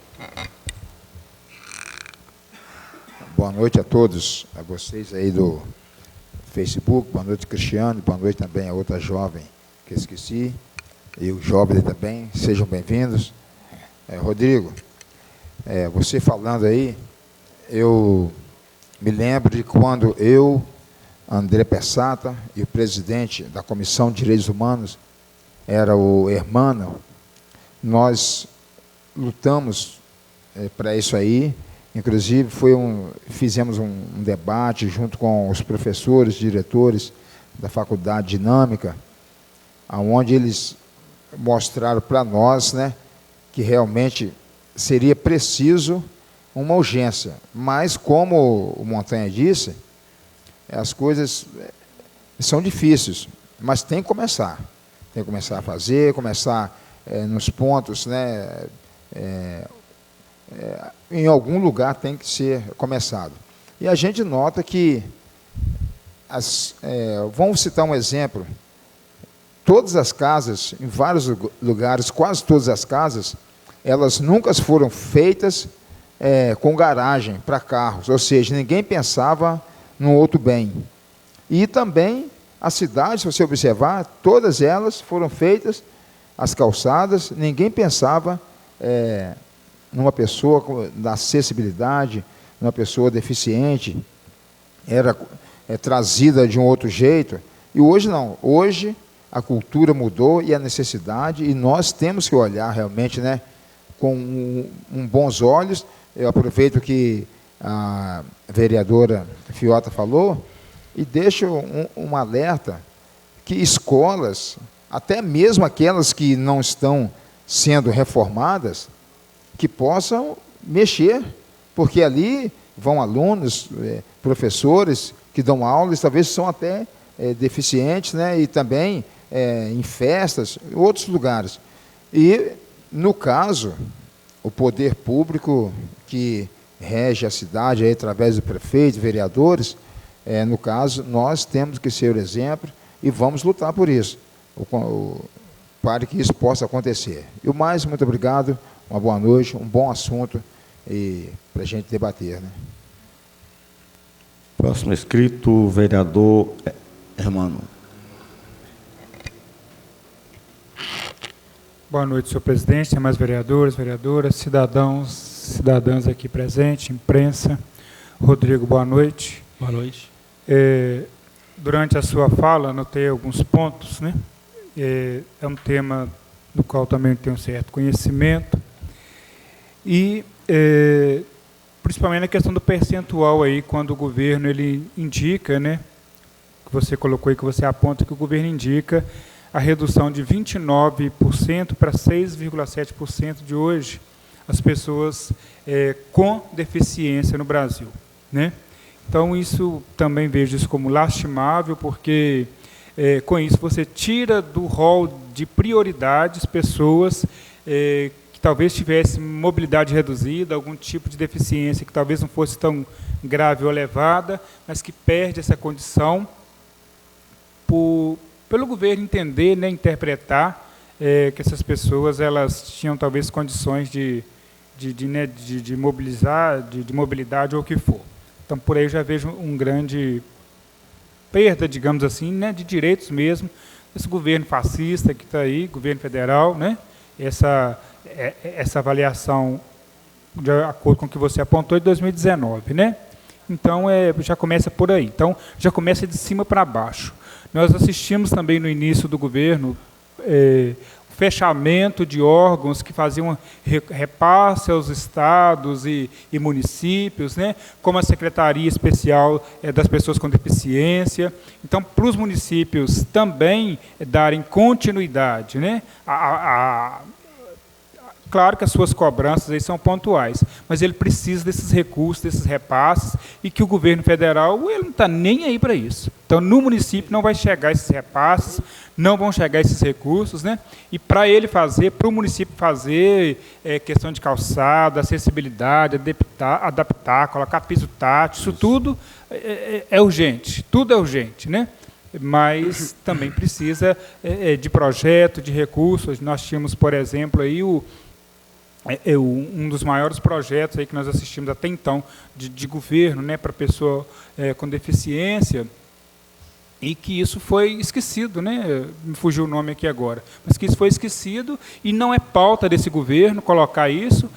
Boa noite a todos, a vocês aí do Facebook, boa noite, Cristiano, boa noite também a outra jovem que eu esqueci, e o jovem também, sejam bem-vindos. Rodrigo, você falando aí, eu me lembro de quando eu, André Pessata, e o presidente da Comissão de Direitos Humanos, era o Hermano, nós lutamos para isso aí. Inclusive, fizemos um debate junto com os professores, diretores da Faculdade Dinâmica, onde eles mostraram para nós, né, que realmente seria preciso uma urgência. Mas, como o Montanha disse, as coisas são difíceis, mas tem que começar. Tem que começar a fazer, começar nos pontos, né, em algum lugar tem que ser começado. E a gente nota que, vamos citar um exemplo, todas as casas, em vários lugares, quase todas as casas, elas nunca foram feitas com garagem para carros, ou seja, ninguém pensava no outro bem. E também as cidades, se você observar, todas elas foram feitas, as calçadas, ninguém pensava numa pessoa da acessibilidade, numa pessoa deficiente, era trazida de um outro jeito. E hoje não, hoje a cultura mudou e a necessidade, e nós temos que olhar realmente, né, com bons olhos. Eu aproveito que a vereadora Fiota falou, e deixo um alerta, que escolas, até mesmo aquelas que não estão sendo reformadas, que possam mexer, porque ali vão alunos, professores que dão aulas, talvez são até deficientes, né, e também em festas, outros lugares. E, no caso, o poder público que rege a cidade, aí, através do prefeito, vereadores, no caso, nós temos que ser o exemplo e vamos lutar por isso, para que isso possa acontecer. E o mais, muito obrigado. Uma boa noite, um bom assunto para a gente debater, né? Próximo inscrito, vereador Hermano. Boa noite, senhor presidente, demais vereadores, vereadoras, cidadãs aqui presentes, imprensa. Rodrigo, boa noite. Boa noite. Durante a sua fala, anotei alguns pontos, né? É um tema do qual também tenho certo conhecimento. E, principalmente na questão do percentual, aí, quando o governo ele indica, né, que você colocou aí, que você aponta que o governo indica a redução de 29% para 6,7% de hoje as pessoas com deficiência no Brasil, né? Então, isso também vejo isso como lastimável, porque com isso você tira do rol de prioridades pessoas que talvez tivessem mobilidade reduzida, algum tipo de deficiência que talvez não fosse tão grave ou elevada, mas que perde essa condição pelo governo entender, né, interpretar que essas pessoas elas tinham talvez condições de mobilizar, de mobilidade ou o que for. Então, por aí eu já vejo um grande perda, digamos assim, né, de direitos mesmo, esse governo fascista que está aí, governo federal, né, essa avaliação, de acordo com o que você apontou, de 2019, né? Então, já começa por aí. Então, já começa de cima para baixo. Nós assistimos também no início do governo o fechamento de órgãos que faziam repasse aos estados e municípios, né, como a Secretaria Especial das Pessoas com Deficiência. Então, para os municípios também darem continuidade, né, claro que as suas cobranças aí são pontuais, mas ele precisa desses recursos, desses repasses, e que o governo federal ele não está nem aí para isso. Então, no município não vai chegar esses repasses, não vão chegar esses recursos, né? E para ele fazer, para o município fazer questão de calçada, acessibilidade, adaptar, colocar piso tátil, isso tudo é urgente, tudo é urgente, né? Mas também precisa de projeto, de recursos. Nós tínhamos, por exemplo, aí um dos maiores projetos aí que nós assistimos até então de governo, né, para pessoa com deficiência, e que isso foi esquecido, né? Me fugiu o nome aqui agora, mas que isso foi esquecido e não é pauta desse governo colocar isso,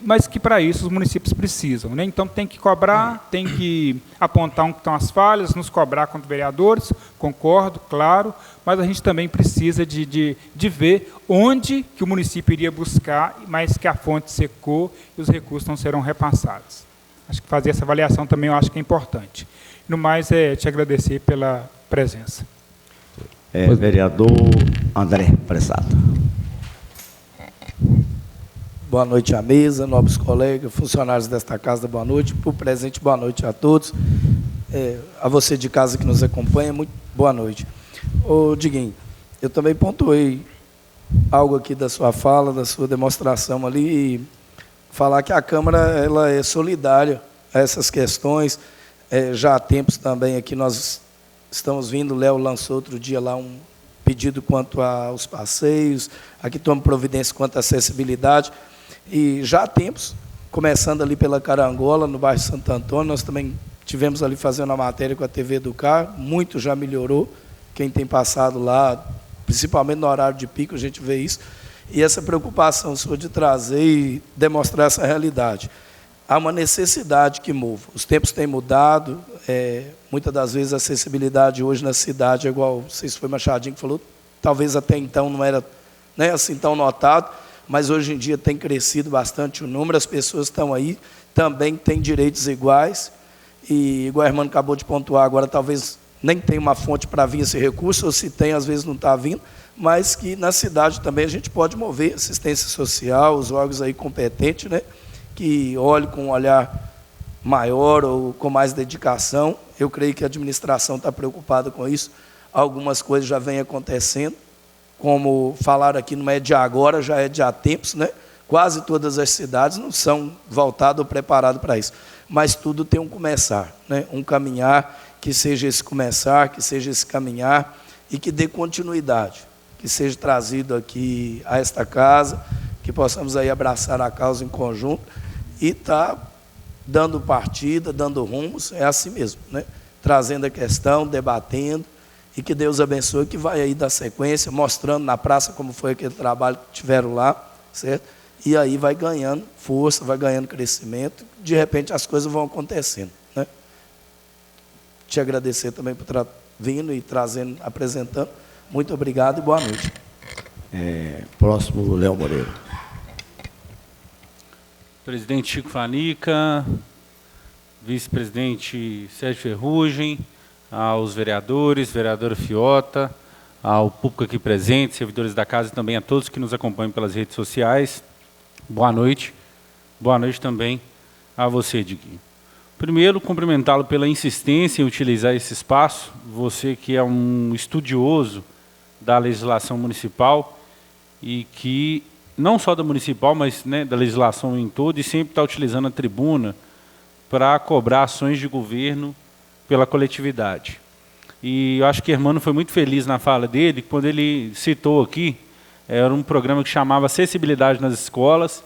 mas que para isso os municípios precisam, né? Então tem que cobrar, tem que apontar onde estão as falhas, nos cobrar quanto vereadores, concordo, claro, mas a gente também precisa de ver onde que o município iria buscar, mas que a fonte secou e os recursos não serão repassados. Acho que fazer essa avaliação também eu acho que é importante. No mais, te agradecer pela presença. Vereador André Pressato. Boa noite à mesa, nobres colegas, funcionários desta casa, boa noite. Por presente, boa noite a todos. A você de casa que nos acompanha, muito boa noite. Ô, Diguinho, eu também pontuei algo aqui da sua fala, da sua demonstração ali, e falar que a Câmara ela é solidária a essas questões. Já há tempos também aqui nós estamos vindo, o Léo lançou outro dia lá um pedido quanto aos passeios, aqui toma providência quanto à acessibilidade, e já há tempos, começando ali pela Carangola, no bairro Santo Antônio, nós também tivemos ali fazendo a matéria com a TV Educar, muito já melhorou, quem tem passado lá, principalmente no horário de pico, a gente vê isso, e essa preocupação sua de trazer e demonstrar essa realidade. Há uma necessidade que move. Os tempos têm mudado, muitas das vezes a acessibilidade hoje na cidade é igual, não sei se foi Machadinho que falou, talvez até então não era, né, assim tão notado, mas hoje em dia tem crescido bastante o número, as pessoas estão aí, também têm direitos iguais, e igual a irmã acabou de pontuar agora, talvez nem tenha uma fonte para vir esse recurso, ou se tem, às vezes não está vindo, mas que na cidade também a gente pode mover assistência social, os órgãos aí competentes, né, que olhe com um olhar maior ou com mais dedicação. Eu creio que a administração está preocupada com isso. Algumas coisas já vêm acontecendo, como falaram aqui, não é de agora, já é de há tempos, né? Quase todas as cidades não são voltadas ou preparadas para isso. Mas tudo tem um começar, né? Um caminhar, que seja esse começar, que seja esse caminhar e que dê continuidade, que seja trazido aqui a esta casa, que possamos aí abraçar a causa em conjunto e estar dando partida, dando rumos, é assim mesmo, né? Trazendo a questão, debatendo, e que Deus abençoe, que vai aí dar sequência, mostrando na praça como foi aquele trabalho que tiveram lá, certo? E aí vai ganhando força, vai ganhando crescimento, de repente as coisas vão acontecendo, né? Te agradecer também por vindo e trazendo, apresentando. Muito obrigado e boa noite. Próximo, Léo Moreira. Presidente Chico Fanica, vice-presidente Sérgio Ferrugem, aos vereadores, vereadora Fiota, ao público aqui presente, servidores da casa e também a todos que nos acompanham pelas redes sociais. Boa noite. Boa noite também a você, Diguinho. Primeiro, cumprimentá-lo pela insistência em utilizar esse espaço, você que é um estudioso da legislação municipal e que, não só da municipal, mas, né, da legislação em todo, e sempre está utilizando a tribuna para cobrar ações de governo pela coletividade. E eu acho que o Hermano foi muito feliz na fala dele, quando ele citou aqui, era um programa que chamava Acessibilidade nas Escolas.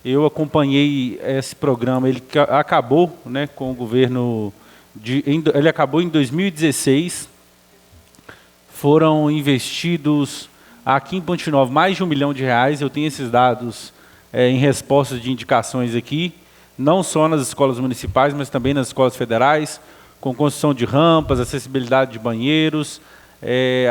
Eu acompanhei esse programa, ele acabou, né, com o governo ele acabou em 2016, foram investidos aqui em Ponte Nova mais de R$1 milhão. Eu tenho esses dados em respostas de indicações aqui, não só nas escolas municipais, mas também nas escolas federais, com construção de rampas, acessibilidade de banheiros,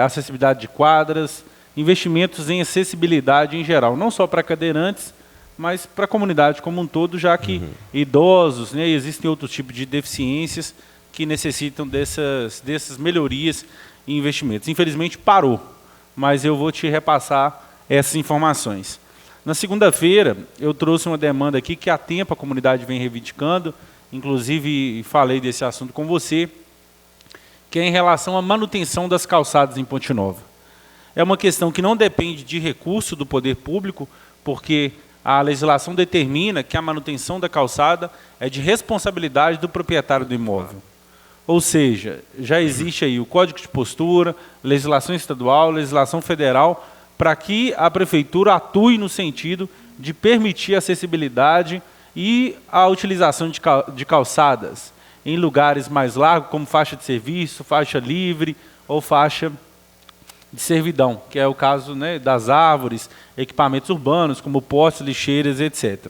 acessibilidade de quadras, investimentos em acessibilidade em geral, não só para cadeirantes, mas para a comunidade como um todo, já que idosos, né, existem outros tipos de deficiências que necessitam dessas melhorias e investimentos. Infelizmente parou, mas eu vou te repassar essas informações. Na segunda-feira, eu trouxe uma demanda aqui que há tempo a comunidade vem reivindicando, inclusive falei desse assunto com você, que é em relação à manutenção das calçadas em Ponte Nova. É uma questão que não depende de recurso do poder público, porque a legislação determina que a manutenção da calçada é de responsabilidade do proprietário do imóvel. Ou seja, já existe aí o Código de Postura, legislação estadual, legislação federal, para que a prefeitura atue no sentido de permitir a acessibilidade e a utilização de calçadas em lugares mais largos, como faixa de serviço, faixa livre ou faixa de servidão, que é o caso, né, das árvores, equipamentos urbanos, como postes, lixeiras, etc.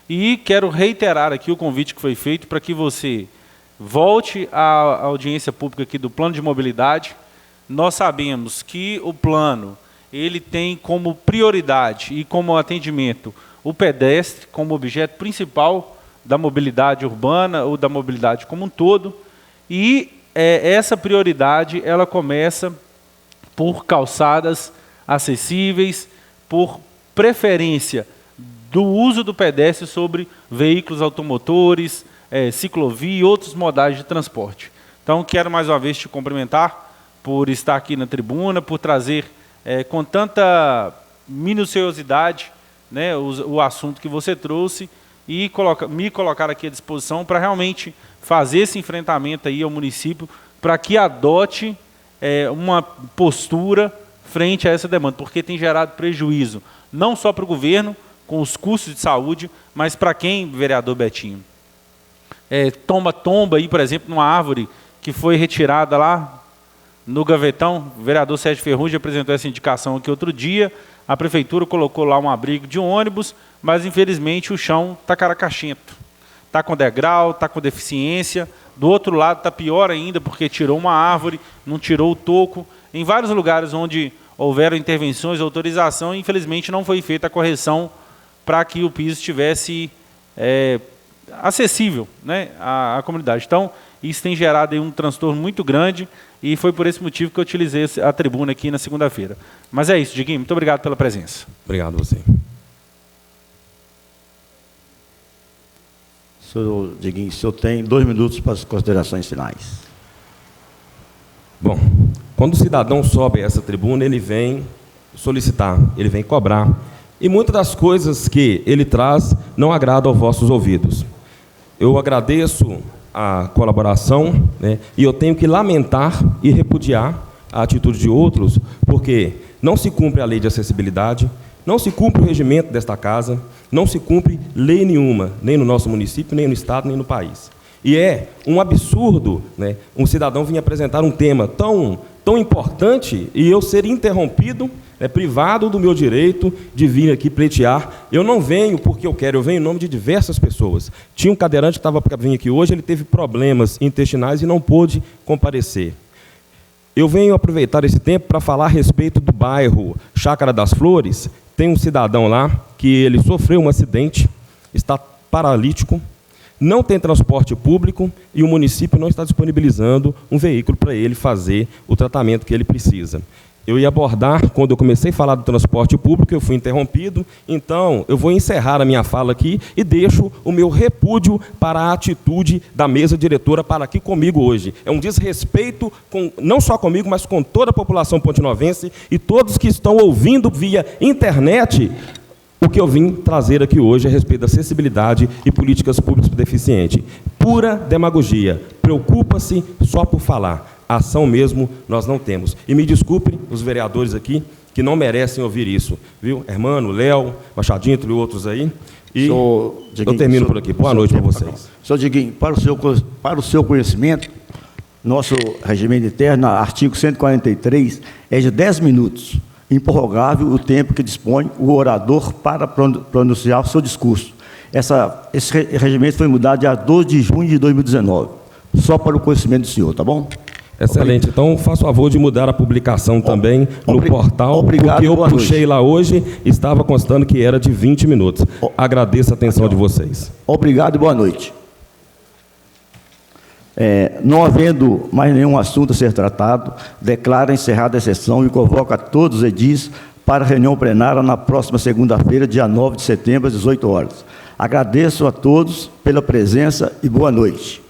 E quero reiterar aqui o convite que foi feito para que você volte à audiência pública aqui do Plano de Mobilidade. Nós sabemos que o plano ele tem como prioridade e como atendimento o pedestre como objeto principal da mobilidade urbana ou da mobilidade como um todo, e essa prioridade ela começa por calçadas acessíveis, por preferência do uso do pedestre sobre veículos automotores, ciclovia e outros modais de transporte. Então, quero mais uma vez te cumprimentar por estar aqui na tribuna, por trazer com tanta minuciosidade, né, o assunto que você trouxe e me colocar aqui à disposição para realmente fazer esse enfrentamento aí ao município para que adote uma postura frente a essa demanda, porque tem gerado prejuízo, não só para o governo, com os custos de saúde, mas para quem, vereador Betinho? Tomba aí, por exemplo, numa árvore que foi retirada lá no Gavetão, o vereador Sérgio Ferrugem apresentou essa indicação aqui outro dia, a prefeitura colocou lá um abrigo de ônibus, mas infelizmente o chão está caracachento, está com degrau, está com deficiência, do outro lado está pior ainda, porque tirou uma árvore, não tirou o toco, em vários lugares onde houveram intervenções, autorização, infelizmente não foi feita a correção para que o piso estivesse acessível, né, à comunidade. Então, isso tem gerado aí um transtorno muito grande e foi por esse motivo que eu utilizei a tribuna aqui na segunda-feira. Mas é isso, Diguinho, muito obrigado pela presença. Obrigado a você. Senhor Diguinho, o senhor tem 2 minutos para as considerações finais. Bom, quando o cidadão sobe a essa tribuna, ele vem solicitar, ele vem cobrar. E muitas das coisas que ele traz não agradam aos vossos ouvidos. Eu agradeço a colaboração, né, e eu tenho que lamentar e repudiar a atitude de outros, porque não se cumpre a lei de acessibilidade, não se cumpre o regimento desta casa, não se cumpre lei nenhuma, nem no nosso município, nem no estado, nem no país. E é um absurdo, né, um cidadão vir apresentar um tema tão importante e eu ser interrompido, privado do meu direito de vir aqui pleitear. Eu não venho porque eu quero, eu venho em nome de diversas pessoas. Tinha um cadeirante que estava para vir aqui hoje, ele teve problemas intestinais e não pôde comparecer. Eu venho aproveitar esse tempo para falar a respeito do bairro Chácara das Flores. Tem um cidadão lá que ele sofreu um acidente, está paralítico, não tem transporte público e o município não está disponibilizando um veículo para ele fazer o tratamento que ele precisa. Eu ia abordar, quando eu comecei a falar do transporte público, eu fui interrompido, então eu vou encerrar a minha fala aqui e deixo o meu repúdio para a atitude da mesa diretora para aqui comigo hoje. É um desrespeito, não só comigo, mas com toda a população pontinovense e todos que estão ouvindo via internet o que eu vim trazer aqui hoje a respeito da acessibilidade e políticas públicas para o deficiente. Pura demagogia, preocupa-se só por falar. Ação mesmo nós não temos. E me desculpem os vereadores aqui, que não merecem ouvir isso. Viu? Hermano, Léo, Machadinho, entre outros aí. E eu termino por aqui. Boa noite para vocês. Senhor Diguinho, para o seu conhecimento, nosso regimento interno, artigo 143, é de 10 minutos, improrrogável o tempo que dispõe o orador para pronunciar o seu discurso. Esse regimento foi mudado dia 12 de junho de 2019, só para o conhecimento do senhor, tá bom? Excelente. Então, faço o favor de mudar a publicação também no portal, obrigado, porque eu boa puxei noite. lá hoje, estava constando que era de 20 minutos. Agradeço a atenção de vocês. Obrigado e boa noite. Não havendo mais nenhum assunto a ser tratado, declaro encerrada a sessão e convoco a todos os edis para a reunião plenária na próxima segunda-feira, dia 9 de setembro, às 18 horas. Agradeço a todos pela presença e boa noite.